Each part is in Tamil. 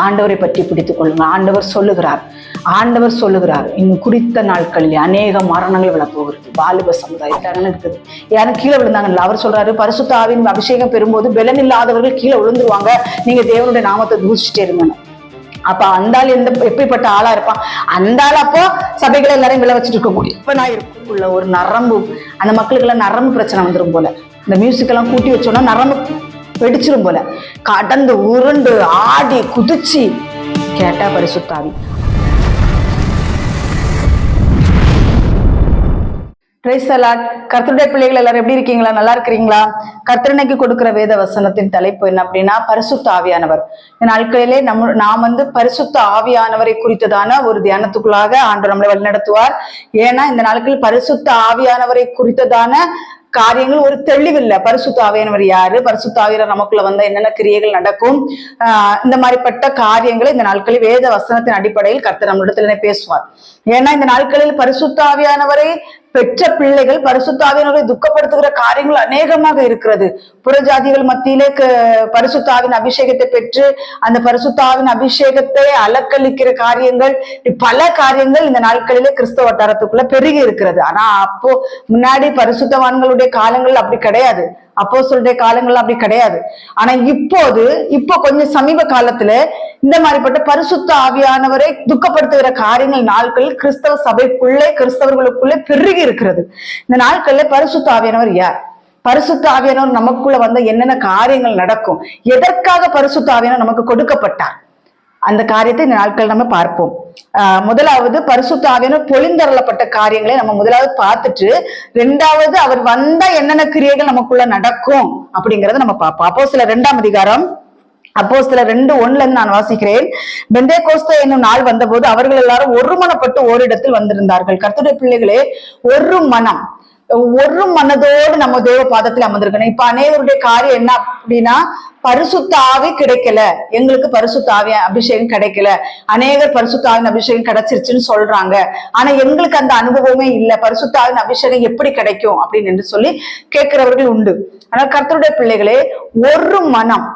ஆண்டவரை பற்றி பிடித்துக் கொள்ளுங்க. ஆண்டவர் சொல்லுகிறார் இன்னும் குறித்த நாட்களில் அநேக மரணங்கள் விழப்போகிறது. வாலிப சமுதாயத்தில் இருக்குது. யாரும் கீழே விழுந்தாங்கல்ல, அவர் சொல்றாரு பரிசுத்த ஆவியின் அபிஷேகம் பெறும்போது பலன் இல்லாதவர்கள் கீழே விழுந்துருவாங்க, நீங்க தேவனுடைய நாமத்தை தூசிச்சுட்டே இருங்கன்னு. அப்ப அந்த ஆள் எப்படிப்பட்ட ஆளா இருப்பான்? அந்த ஆள் அப்போ சபைகளை எல்லாரையும் விழ வச்சுட்டு இருக்க முடியும். இப்ப நான் இருக்குள்ள ஒரு நரம்பு, அந்த மக்களுக்கு எல்லாம் நரம்பு பிரச்சனை வந்துடும் போல. இந்த மியூசிக் எல்லாம் கூட்டி வச்சோன்னா நரம்பு வெடிச்சிரும் போல. கடந்து உருண்டு ஆடி குதிச்சு கேட்டா பரிசுத்த ஆவி. கர்த்தருடைய பிள்ளைகள் எல்லாரும் எப்படி இருக்கீங்களா? நல்லா இருக்கிறீங்களா? கர்த்தரனைக்கு கொடுக்கிற வேத வசனத்தின் தலைப்பு என்ன அப்படின்னா பரிசுத்த ஆவியானவர். நாட்களிலே நாம் பரிசுத்த ஆவியானவரை குறித்ததான ஒரு தியானத்துக்குள்ளாக ஆண்டவர் நம்மளை வழிநடத்துவார். ஏன்னா இந்த நாட்களில் பரிசுத்த ஆவியானவரை குறித்ததான காரியங்கள் ஒரு தெளிவில்லை. பரிசுத்த ஆவியானவர் யாரு, பரிசுத்த ஆவியானவர் நமக்குள்ள வந்த என்னென்ன கிரியைகள் நடக்கும், இந்த மாதிரிப்பட்ட காரியங்களை இந்த நாட்களில் வேத வசனத்தின் அடிப்படையில் கர்த்தர் நம்மளிடத்துல பேசுவார். ஏன்னா இந்த நாட்களில் பரிசுத்த ஆவியானவரை பெற்ற பிள்ளைகள் பரிசுத்த ஆவியானவரை துக்கப்படுத்துகிற காரியங்கள் அநேகமாக இருக்கிறது. புறஜாதிகள் மத்தியிலே பரிசுத்த ஆவின் அபிஷேகத்தை பெற்று அந்த பரிசுத்த ஆவின் அபிஷேகத்தை அலக்களிக்கிற காரியங்கள், பல காரியங்கள் இந்த நாட்களிலே கிறிஸ்தவ வட்டாரத்துக்குள்ள பெருகி இருக்கிறது. ஆனா அப்போ முன்னாடி பரிசுத்தவான்களுடைய காலங்கள் அப்படி கிடையாது, அப்போஸ்தலருடைய காலங்கள் அப்படி கிடையாது. ஆனா இப்போ கொஞ்சம் சமீப காலத்துல இந்த மாதிரிப்பட்ட பரிசுத்த ஆவியானவரை துக்கப்படுத்துகிற காரியங்கள் நாட்களில் கிறிஸ்தவ சபைக்குள்ளே கிறிஸ்தவர்களுக்குள்ளே பெருகி இருக்கிறது. இந்த நாட்கள்ல பரிசுத்த ஆவியானவர் யார், பரிசுத்த ஆவியானவர் நமக்குள்ள வந்த என்னென்ன காரியங்கள் நடக்கும், எதற்காக பரிசுத்த ஆவியானவர் நமக்கு கொடுக்கப்பட்டார், அந்த காரியத்தை இந்த நாட்கள் நம்ம பார்ப்போம். முதலாவது பரிசுத்த ஆவியானவர் பொழிந்தருளப்பட்ட காரியங்களை நம்ம முதலாவது பார்த்துட்டு, ரெண்டாவது அவர் வந்தா என்னென்ன கிரியைகள் நமக்குள்ள நடக்கும் அப்படிங்கறத நம்ம பார்ப்போம். அப்போஸ்தலர் 2ஆம் அதிகாரம், அப்போஸ்தலர் 2:1 நான் வாசிக்கிறேன். பெந்தேகோஸ்தே என்னும் நாள் வந்தபோது அவர்கள் எல்லாரும் ஒருமனப்பட்டு ஓரிடத்தில் வந்திருந்தார்கள். கர்த்தருடைய பிள்ளைகளே, ஒரு மனதோடு நம்ம தேவ பாதத்தில் அமர்ந்திருக்கணும். இப்ப அநேகருடைய காரியம் என்ன அப்படின்னா, பரிசுத்த ஆவி கிடைக்கல, எங்களுக்கு பரிசுத்த ஆவி அபிஷேகம் கிடைக்கல, அநேகர் பரிசுத்த ஆவின் அபிஷேகம் கிடைச்சிருச்சுன்னு சொல்றாங்க, ஆனா எங்களுக்கு அந்த அனுபவமே இல்லை, பரிசுத்த ஆவின் அபிஷேகம் எப்படி கிடைக்கும் அப்படின்னு சொல்லி கேட்கிறவர்கள் உண்டு. ஆனா கர்த்தருடைய பிள்ளைகளே, ஒரு மனம்,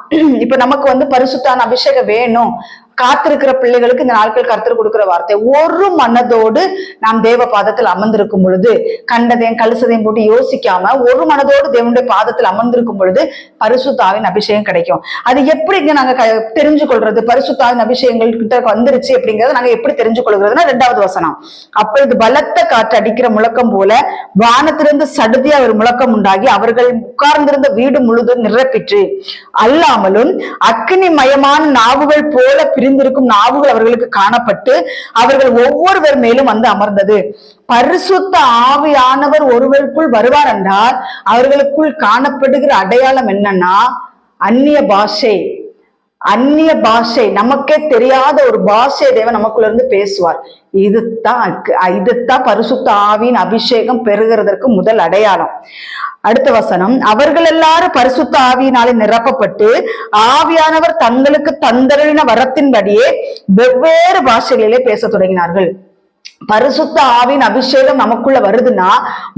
இப்ப நமக்கு பரிசுத்தான அபிஷேகம் வேணும் காத்திருக்கிற பிள்ளைகளுக்கு இந்த நாட்கள் கர்த்தர் கொடுக்கிற வார்த்தை, ஒரு மனதோடு நாம் தேவ பாதத்தில் அமர்ந்திருக்கும் பொழுது, கண்டதையும் கழுசதையும் போட்டு யோசிக்காம ஒரு மனதோடு தேவனுடைய பாதத்தில் அமர்ந்திருக்கும் பொழுது பரிசுத்த ஆவின் அபிஷேகம் கிடைக்கும். அது எப்படிங்க நாங்க தெரிஞ்சு கொள்றது, பரிசுத்த ஆவின் அபிஷேகங்கள் கிட்ட வந்துருச்சு அப்படிங்கறத நாங்க எப்படி தெரிஞ்சு கொள்கிறதுனா, 2வது வசனம், அப்பொழுது பலத்த காற்று அடிக்கிற முழக்கம் போல வானத்திலிருந்து சடுதியா ஒரு முழக்கம் உண்டாகி அவர்கள் உட்கார்ந்திருந்த வீடு முழுதும் நிரப்பிற்று. அல்லாமலும் அக்கினி மயமான நாவுகள் போல பிரிந்திருக்கும் நாவுகள் அவர்களுக்கு காணப்பட்டு அவர்கள் ஒவ்வொருவர் மேலும் அமர்ந்தது. பரிசுத்த ஆவியானவர் ஒருவருக்குள் வருவார் என்றால் அவர்களுக்குள் காணப்படுகிற அடையாளம் என்னன்னா, அந்நிய பாஷை, நமக்கே தெரியாத ஒரு பாஷை தேவன் நமக்குள்ள இருந்து பேசுவார். இதுதான் பரிசுத்த ஆவியின் அபிஷேகம் பெறுகிறதற்கு முதல் அடையாளம். அடுத்த வசனம், அவர்கள் எல்லாரும் பரிசுத்த ஆவியினாலே நிரப்பப்பட்டு ஆவியானவர் தங்களுக்கு தந்தருளின வரத்தின்படியே வெவ்வேறு பாஷைகளிலே பேச தொடங்கினார்கள். பரிசுத்த ஆவின் அபிஷேகம் நமக்குள்ள வருதுன்னா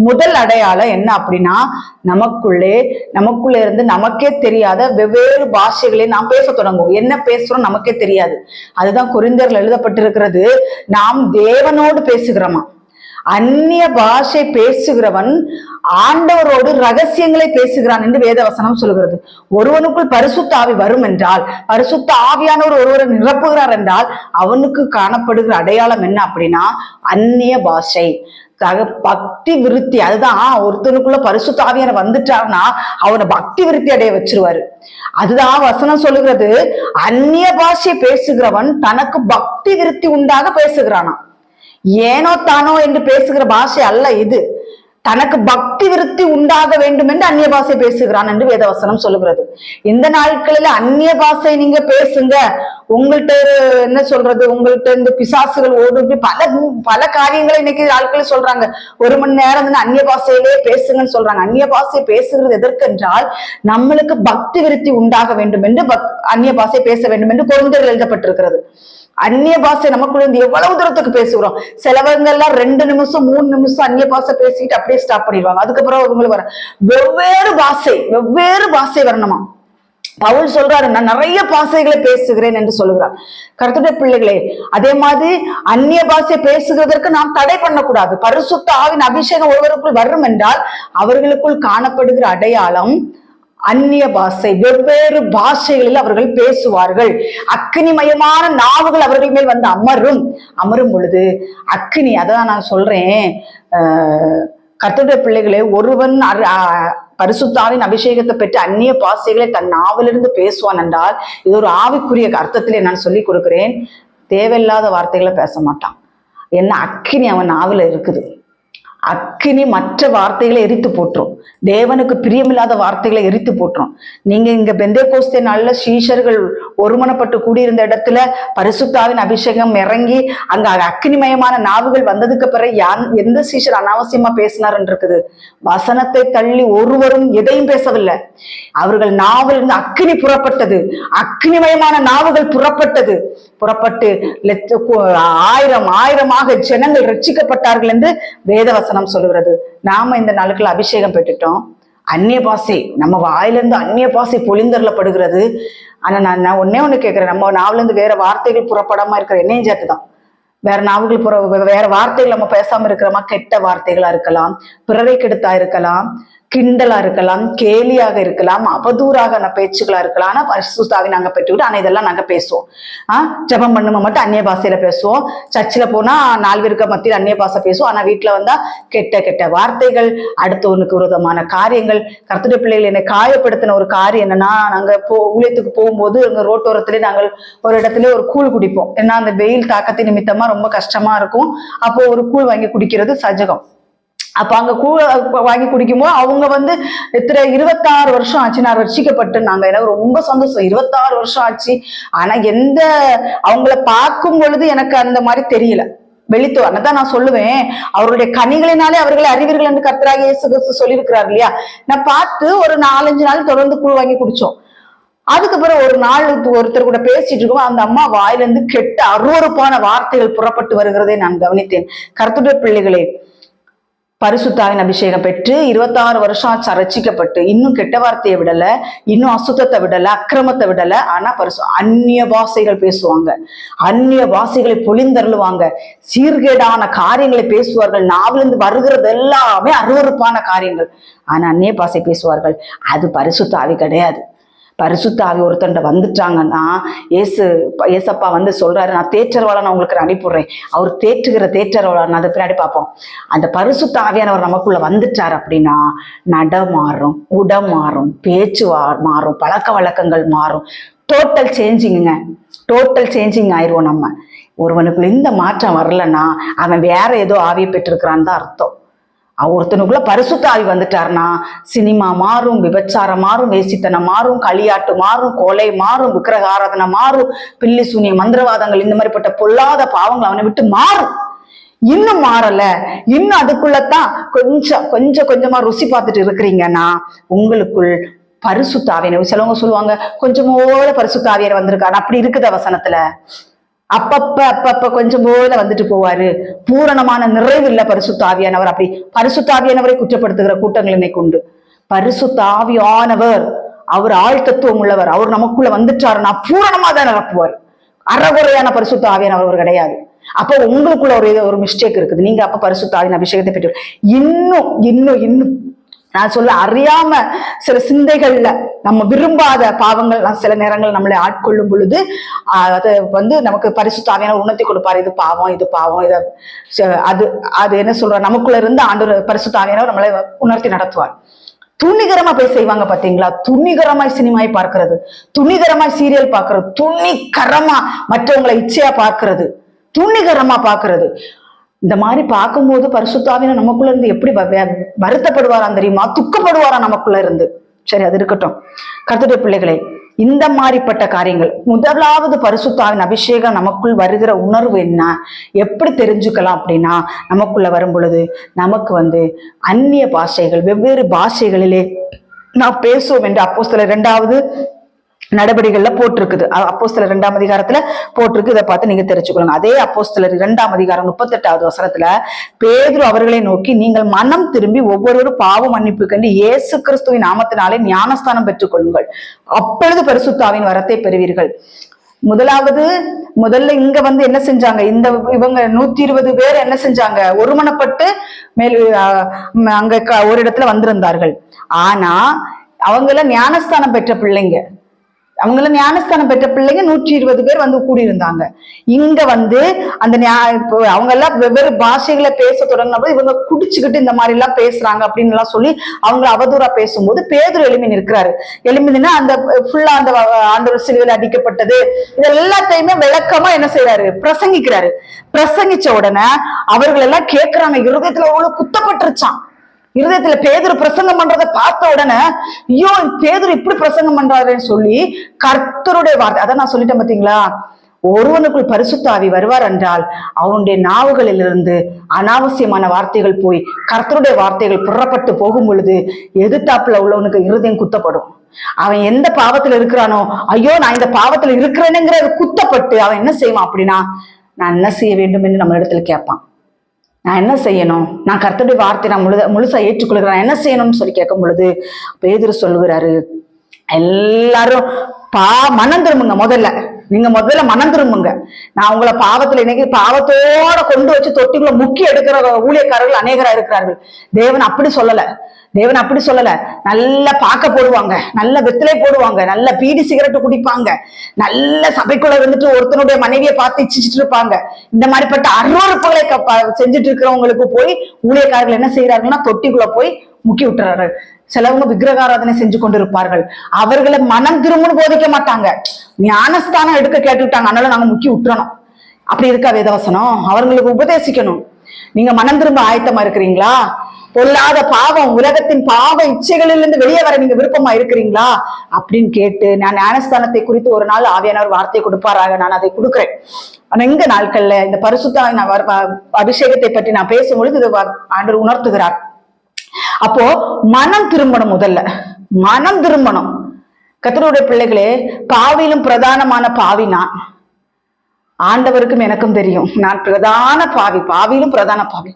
முதல் அடையாளம் என்ன அப்படின்னா, நமக்குள்ள இருந்து நமக்கே தெரியாத வெவ்வேறு பாஷைகளை நாம் பேச தொடங்குவோம். என்ன பேசுறோம் நமக்கே தெரியாது. அதுதான் கொரிந்தியர்ல எழுதப்பட்டிருக்கிறது, நாம் தேவனோடு பேசுகிறோமா. அந்நிய பாஷை பேசுகிறவன் ஆண்டவரோடு ரகசியங்களை பேசுகிறான் என்று வேதவசனம் சொல்கிறது. ஒருவனுக்குள் பரிசுத்த ஆவி வரும் என்றால், பரிசுத்த ஆவியானவர் ஒருவரை நிரப்புகிறார் என்றால் அவனுக்கு காணப்படுகிற அடையாளம் என்ன அப்படின்னா, அந்நிய பாஷை, பக்தி விருத்தி. அதுதான் ஒருத்தனுக்குள்ள பரிசுத்த ஆவியானவர் வந்துட்டார்னா அவனை பக்தி விருத்தி அடைய வச்சிருவாரு. அதுதான் வசனம் சொல்லுகிறது, அந்நிய பாஷை பேசுகிறவன் தனக்கு பக்தி விருத்தி உண்டாக பேசுகிறானா. ஏனோ தானோ என்று பேசுகிற பாஷை அல்ல இது, தனக்கு பக்தி விருத்தி உண்டாக வேண்டும் என்று அந்நிய பாஷை பேசுகிறான் என்று வேதவசனம் சொல்லுகிறது. இந்த நாட்களில அந்நிய பாஷை நீங்க பேசுங்க, உங்கள்கிட்ட என்ன சொல்றது, உங்கள்கிட்ட இந்த பிசாசுகள் ஓடுது, பல காரியங்களை இன்னைக்கு ஆட்கள் சொல்றாங்க. 1 மணி நேரம் அந்நிய பாஷையிலே பேசுங்கன்னு சொல்றாங்க. அந்நிய பாஷை பேசுகிறது எதற்கென்றால் நம்மளுக்கு பக்தி விருத்தி உண்டாக வேண்டும் என்று அந்நிய பாஷை பேச வேண்டும் என்று கொரிந்தியரில் எழுதப்பட்டிருக்கிறது. அந்நிய பாஷை நமக்குள்ள இருந்து எவ்வளவு தூரத்துக்கு பேசுகிறோம். சிலவங்க எல்லாம் 2 நிமிஷம் 3 நிமிஷம் அந்நிய பாஷை பேசிட்டு அப்படியே ஸ்டாப் பண்ணிடுவாங்க. அதுக்கப்புறம் அவங்களுக்கு வெவ்வேறு பாஷை வரணுமா. பவுல் சொல்றாரு, நான் நிறைய பாஷைகளை பேசுகிறேன் என்று சொல்லுகிறார். கர்த்தருடைய பிள்ளைகளே, அதே மாதிரி அந்நிய பாஷை பேசுகிறதற்கு நாம் தடை பண்ணக்கூடாது. பரிசுத்த ஆவியின் அபிஷேகம் ஒருவருக்குள் வரும் என்றால் அவர்களுக்குள் காணப்படுகிற அடையாளம் அந்நிய பாஷை, வெவ்வேறு பாஷைகளில் அவர்கள் பேசுவார்கள். அக்கினிமயமான நாவுகள் அவர்கள் மேல் வந்து அமரும் பொழுது அக்கினி, அதான் நான் சொல்றேன், கர்த்தருடைய பிள்ளைகளே, ஒருவன் பரிசுத்தாவின் அபிஷேகத்தை பெற்று அந்நிய பாஷைகளை தன் நாவிலிருந்து பேசுவான் என்றால் இது ஒரு ஆவிக்குரிய அர்த்தத்திலே நான் சொல்லி கொடுக்கிறேன். தேவையில்லாத வார்த்தைகளை பேச மாட்டான். என்ன அக்கினி அவன் நாவில இருக்குது. அக்கினி மற்ற வார்த்தைகளை எரித்து போட்டுரும். தேவனுக்கு பிரியமில்லாத வார்த்தைகளை எரித்து போட்டுரும். நீங்க இங்க பெந்தேகோஸ்தே நாள்ல சீஷர்கள் ஒருமனப்பட்டு கூடியிருந்த இடத்துல பரிசுத்தாவின் அபிஷேகம் இறங்கி அங்க அக்கினிமயமான நாவுகள் வந்ததுக்கு பிறகு எந்த சீஷர் அனாவசியமா பேசினார்ன்னு இருக்குது. வசனத்தை தள்ளி ஒருவரும் எதையும் பேசவில்லை. அவர்கள் நாவில் இருந்து அக்கினி புறப்பட்டது. அக்கினிமயமான நாவுகள் புறப்பட்டு ஆயிரமாக ஜனங்கள் ரட்சிக்கப்பட்டார்கள் என்று வேதவசனம் சொல்லுகிறது. நாம இந்த நாளுக்குள்ள அபிஷேகம் பெற்றுட்டோம். அந்நிய பாசை நம்ம வாயிலிருந்து அந்நிய பாசை பொழிந்தரப்படுகிறது. ஆனா நான் ஒண்ணு கேட்கிறேன், நம்ம நாவில இருந்து வேற வார்த்தைகள் புறப்படாம இருக்கிற என்னையும் சேர்த்துதான். வேற நாவுகள் வேற வார்த்தைகள் நம்ம பேசாம இருக்கிறோமா? கெட்ட வார்த்தைகளா இருக்கலாம், பிறரை கெடுத்தா இருக்கலாம், கிண்டலா இருக்கலாம், கேலியாக இருக்கலாம், அவதூறாக பேச்சுகளா இருக்கலாம். ஆனா பரிசுத்தாவி நாங்க பெற்றுக்கிட்டு ஆனா இதெல்லாம் நாங்க பேசுவோம். ஜெபம் பண்ணும்போது மட்டும் அந்நிய பாஷையில பேசுவோம். சர்ச்சில் போனா 4 பேருக்கு மத்தியில் அந்நிய பாஷை பேசுவோம். ஆனா வீட்டுல வந்தா கெட்ட வார்த்தைகள், அடுத்தவனுக்கு விரோதமான காரியங்கள். கர்த்தருடைய பிள்ளைகள் என்னை காயப்படுத்தின ஒரு காரியம் என்னன்னா, நாங்க ஊழியத்துக்கு போகும்போது எங்க ரோட்டோரத்திலே நாங்கள் ஒரு இடத்துல ஒரு கூழ் குடிப்போம். ஏன்னா அந்த வெயில் தாக்கத்தின் நிமித்தமா ரொம்ப கஷ்டமா இருக்கும். அப்போ ஒரு கூழ் வாங்கி குடிக்கிறது சஜகம். அப்ப அங்க கூழ வாங்கி குடிக்கும்போது அவங்க வந்து எத்தனை 26 வருஷம் ஆச்சு நான் ரட்சிக்கப்பட்டு. எனக்கு ரொம்ப சந்தோஷம், 26 வருஷம் ஆச்சு. ஆனா அவங்கள பார்க்கும் பொழுது எனக்கு அந்த மாதிரி தெரியல. வெளித்துவ தான் நான் சொல்லுவேன், அவருடைய கனிகளினாலே அவர்களை அறிவீர்கள் என்று கர்த்தராகிய இயேசு கிறிஸ்து சொல்லியிருக்கிறார் இல்லையா. நான் பார்த்து ஒரு 4-5 நாள் தொடர்ந்து கூழ் வாங்கி குடிச்சோம். அதுக்கப்புறம் ஒரு நாள் ஒருத்தர் கூட பேசிட்டு இருக்கோம், அந்த அம்மா வாயிலிருந்து கெட்ட அருவருப்பான வார்த்தைகள் புறப்பட்டு வருகிறதை நான் கவனித்தேன். கர்த்தருடைய பிள்ளைகளே, பரிசுத்தாவின் அபிஷேகம் பெற்று 26 வருஷம் ரட்சிக்கப்பட்டு இன்னும் கெட்ட வார்த்தையை விடல, இன்னும் அசுத்தத்தை விடல, அக்கிரமத்தை விடல. ஆனா அந்நிய பாஷைகள் பேசுவாங்க, அந்நிய பாஷைகளை பொழிந்தருளுவாங்க, சீர்கேடான காரியங்களை பேசுவார்கள். நாவிலிருந்து வருகிறது எல்லாமே அருவருப்பான காரியங்கள். ஆனா அந்நிய பாஷை பேசுவார்கள். அது பரிசுத்தாவி கிடையாது. பரிசுத்தாவி ஒருத்தண்ட வந்துட்டாங்கன்னா ஏசப்பா வந்து சொல்றாரு, நான் தேற்றரவாளன் உங்களுக்கு அனுப்பிடுறேன். அவர் தேற்றரவாளன் அதை பின்னாடி பார்ப்போம். அந்த பரிசுத்தாவியானவர் நமக்குள்ள வந்துட்டார் அப்படின்னா நடமாறும், உடமாறும், பேச்சு மாறும், பழக்க வழக்கங்கள் மாறும். டோட்டல் சேஞ்சிங் ஆயிடுவோம். நம்ம ஒருவனுக்குள்ள இந்த மாற்றம் வரலன்னா அவன் வேற ஏதோ ஆவியை பெற்றிருக்கிறான்னு தான் அர்த்தம். ஒருத்தனுக்குள்ள பரிசுத்த ஆவி வந்துட்டாருன்னா சினிமா மாறும், விபச்சாரம் மாறும், வேசித்தனம் மாறும், களியாட்டு மாறும், கொலை மாறும், விக்கிரக ஆராதனை மாறும், பில்லி சூனிய மந்திரவாதங்கள், இந்த மாதிரிப்பட்ட பொல்லாத பாவங்கள் அவனை விட்டு மாறும். இன்னும் மாறல, இன்னும் அதுக்குள்ளதான் கொஞ்சமா ருசி பார்த்துட்டு இருக்கிறீங்கன்னா உங்களுக்குள் பரிசுத்த ஆவியர், சிலவங்க சொல்லுவாங்க கொஞ்சமோட பரிசுத்த ஆவியர் வந்திருக்காரு. அப்படி இருக்குது வசனத்துல. அப்பப்ப கொஞ்சம் போல வந்துட்டு போவாரு. பூரணமான நிறைவு இல்ல பரிசுத்த ஆவியானவர். அப்படி பரிசுத்த ஆவியானவரை குற்றப்படுத்துகிற கூட்டங்கள் இன்னைக்கு உண்டு. பரிசுத்த ஆவியானவர் அவர் ஆழ்த்தத்துவம் உள்ளவர். அவர் நமக்குள்ள வந்துட்டாருன்னா பூரணமா தான் நிரப்புவார். அறகுறையான பரிசுத்த ஆவியானவர் கிடையாது. அப்போ உங்களுக்குள்ள ஒரு மிஸ்டேக் இருக்குது. நீங்க அப்ப பரிசுத்த ஆவியின் அபிஷேகத்தை பெற்று இன்னும் நான் சொல்ல அறியாம சில சிந்தைகள்ல நம்ம விரும்பாத பாவங்கள் சில நேரங்கள் நம்மளை ஆட்கொள்ளும் பொழுது அதை வந்து நமக்கு பரிசுத்த ஆவியானவர் உணர்த்தி கொடுப்பாரு. இது பாவம், அது என்ன சொல்ற, நமக்குள்ள இருந்து ஆண்டவர் பரிசுத்த ஆவியானவர் நம்மளை உணர்த்தி நடத்துவார். துணிகரமா போய் செய்வாங்க பாத்தீங்களா? துணிகரமாய் சினிமாய் பார்க்கிறது, துணிகரமாய் சீரியல் பார்க்கறது, துணிகரமா மற்றவங்களை இச்சையா பார்க்கிறது, துணிகரமா பார்க்கிறது. இந்த மாதிரி பார்க்கும்போது பரிசுத்த ஆவியானவர் நமக்குள்ள இருந்து எப்படி வருத்தப்படுவாராம் தெரியுமா? துக்கப்படுவாரா நமக்குள்ள இருந்து. சரி, அது இருக்கட்டும். கர்த்தருடைய பிள்ளைகளே, இந்த மாதிரிப்பட்ட காரியங்கள், முதலாவது பரிசுத்த ஆவியின் அபிஷேகம் நமக்குள் வருகிற உணர்வு என்ன, எப்படி தெரிஞ்சுக்கலாம் அப்படின்னா, நமக்குள்ள வரும் பொழுது நமக்கு வந்து அந்நிய பாஷைகள், வெவ்வேறு பாஷைகளிலே நாம் பேசுவோம் என்று அப்போஸ்தலர் 2 நடவடிக்கைகள்ல போட்டிருக்குது. அப்போஸ்தலர் 2ஆம் அதிகாரத்துல போட்டிருக்கு. இதை பார்த்து நீங்க தெரிஞ்சுக்கொள்ளுங்க. அதே அப்போஸ்தலர் 2ஆம் அதிகாரம் 38வது வசனத்துல பேதுரு அவர்களை நோக்கி, நீங்கள் மனம் திரும்பி ஒவ்வொருவரும் பாவ மன்னிப்பு கண்டு இயேசு கிறிஸ்துவின் நாமத்தினாலே ஞானஸ்தானம் பெற்றுக் கொள்ளுங்கள், அப்பொழுது பரிசுத்தாவின் வரத்தை பெறுவீர்கள். முதல்ல இங்க என்ன செஞ்சாங்க, இவங்க 120 பேர் என்ன செஞ்சாங்க, ஒருமனப்பட்டு அங்க ஒரு இடத்துல வந்திருந்தார்கள். ஆனா அவங்கள ஞானஸ்தானம் பெற்ற பிள்ளைங்க, 120 பேர் கூடியிருந்தாங்க. இங்க அந்த அவங்க எல்லாம் வெவ்வேறு பாஷைகளை பேச தொடங்கினப்போ இவங்க குடிச்சுக்கிட்டு இந்த மாதிரி எல்லாம் பேசுறாங்க அப்படின்னு எல்லாம் சொல்லி அவங்களை அவதூறா பேசும்போது பேதுரு எழும்பி நிற்கிறாரு. எழும்பினா அந்த ஃபுல்லா அந்த ஆண்டவர் சிலுவையில் அடிக்கப்பட்டது இது எல்லாத்தையுமே விளக்கமா என்ன செய்யறாரு, பிரசங்கிக்கிறாரு. பிரசங்கிச்ச உடனே அவர்கள் எல்லாம் கேட்கிறாங்க, இருதயத்துல அவ்வளவு குத்தப்பட்டுருச்சான். இருதயத்துல பேதுரு பிரசங்கம் பண்றதை பார்த்த உடனே, ஐயோ பேதுரு இப்படி பிரசங்கம் பண்றாருன்னு சொல்லி கர்த்தருடைய வார்த்தை, அதான் நான் சொல்லிட்டேன் பாத்தீங்களா, ஒருவனுக்குள் பரிசுத்த ஆவி வருவார் என்றால் அவனுடைய நாவுகளிலிருந்து அனாவசியமான வார்த்தைகள் போய் கர்த்தருடைய வார்த்தைகள் புறப்பட்டு போகும் பொழுது எதிர்த்தாப்புல உள்ளவனுக்கு இருதயம் குத்தப்படும். அவன் எந்த பாவத்துல இருக்கிறானோ, ஐயோ நான் இந்த பாவத்துல இருக்கிறேனுங்கிறது குத்தப்பட்டு அவன் என்ன செய்வான் அப்படின்னா, நான் என்ன செய்ய வேண்டும் என்று நம்ம இடத்துல கேட்பான். நான் என்ன செய்யணும், நான் கர்த்தருடைய வார்த்தை நான் முழுசா ஏற்றுக்கொள்கிறேன், என்ன செய்யணும்னு சொல்லி கேட்கும் பொழுது பேதுரு சொல்லுகிறாரு, எல்லாரும் மனம் திரும்புங்க. நீங்க முதல்ல மனம் திரும்புங்க. நான் உங்களை பாவத்துல இன்னைக்கு பாவத்தோட கொண்டு வச்சு தொட்டிக்குள்ள முக்கி எடுக்கிற ஊழியக்காரர்கள் அநேகரா இருக்கிறார்கள். தேவன் அப்படி சொல்லல. நல்ல பாக்க போடுவாங்க, நல்ல வெத்திலை போடுவாங்க, நல்ல பீடி சிகரெட்டு குடிப்பாங்க, நல்ல சபைக்குள்ள இருந்துட்டு ஒருத்தனுடைய மனைவியை பார்த்து இச்சிட்டு இருப்பாங்க. இந்த மாதிரிப்பட்ட அருவறுப்புகளை செஞ்சுட்டு இருக்கிறவங்களுக்கு போய் ஊழியக்காரர்கள் என்ன செய்யறாங்கன்னா தொட்டிக்குள்ள போய் முக்கி விட்டுறாரு. சிலவங்க விக்கிரகாராதனை செஞ்சு கொண்டு இருப்பார்கள். அவர்களை மனம் திரும்புன்னு போதிக்க மாட்டாங்க, ஞானஸ்தானம் எடுக்க கேட்டுவிட்டாங்க, அதனால நாங்க முக்கி விட்டுறணும். அப்படி இருக்கா வேதவசனம்? அவர்களுக்கு உபதேசிக்கணும். நீங்க மனம் திரும்ப ஆயத்தமா இருக்கிறீங்களா? பொல்லாத பாவம், உலகத்தின் பாவ இச்சைகளிலிருந்து வெளியே வர நீங்க விருப்பமா இருக்கிறீங்களா அப்படின்னு கேட்டு, நான் ஞானஸ்தானத்தை குறித்து ஒரு நாள் ஆவியானவர் வார்த்தை கொடுப்பாராக, நான் அதை கொடுக்கிறேன். ஆனா இந்த நாட்கள்ல இந்த பரிசுத்த அபிஷேகத்தை பற்றி நான் பேசும்பொழுது இது ஆண்டவர் உணர்த்துகிறார். அப்போ மனம் திரும்பணும், முதல்ல மனம் திரும்பணும். கர்த்தருடைய பிள்ளைகளே, பாவிலும் பிரதானமான பாவி நான். ஆண்டவருக்கும் எனக்கும் தெரியும், நான் பிரதான பாவிலும் பிரதான பாவி.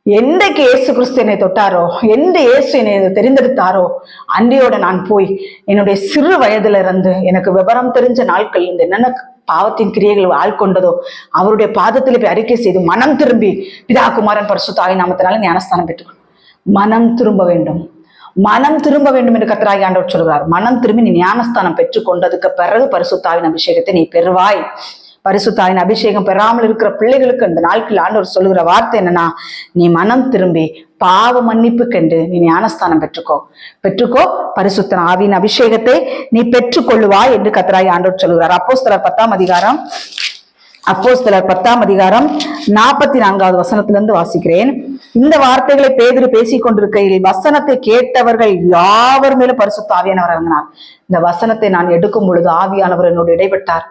என்றைக்கு இயேசு கிறிஸ்து என்னை தொட்டாரோ, எந்த இயேசு என்னை தெரிந்தெடுத்தாரோ அன்றையோட நான் போய் என்னுடைய சிறு வயதுல இருந்து எனக்கு விவரம் தெரிஞ்ச நாட்கள் இந்த என்னென்ன பாவத்தின் கிரியைகள் ஆள்கொண்டதோ அவருடைய பாதத்தில் போய் அறிக்கை செய்து மனம் திரும்பி பிதா குமாரன் பரிசுத்த ஆவி நாமத்தினால ஞானஸ்தானம் பெற்றுக்கணும். மனம் திரும்ப வேண்டும் என்று கர்த்தராகிய ஆண்டவர் சொல்கிறார். மனம் திரும்பி நீ ஞானஸ்தானம் பெற்றுக் கொண்டதுக்கு பிறகு பரிசுத்த ஆவியின் அபிஷேகத்தை நீ பெறுவாய். பரிசுத்த ஆவியின் அபிஷேகம் பெறாமல் இருக்கிற பிள்ளைகளுக்கு இந்த நாட்கள் ஆண்டவர் சொல்லுகிற வார்த்தை என்னன்னா, நீ மனம் திரும்பி பாவ மன்னிப்பு கண்டு நீ ஞானஸ்தானம் பெற்றுக்கோ, பரிசுத்த ஆவியின் அபிஷேகத்தை நீ பெற்றுக்கொள்ளுவாய் என்று கர்த்தராகிய ஆண்டவர் சொல்லுகிறார். அப்போஸ்தலர் 10ஆம் அதிகாரம் 44வது வசனத்திலிருந்து வாசிக்கிறேன். இந்த வார்த்தைகளை பேதுரு பேசிக் கொண்டிருக்கையில் வசனத்தை கேட்டவர்கள் யாவர் மேலும் பரிசுத்த ஆவியானவர் இறங்கினார். இந்த வசனத்தை நான் எடுக்கும் பொழுது ஆவியானவர் என்னோடு இடைப்பட்டார்.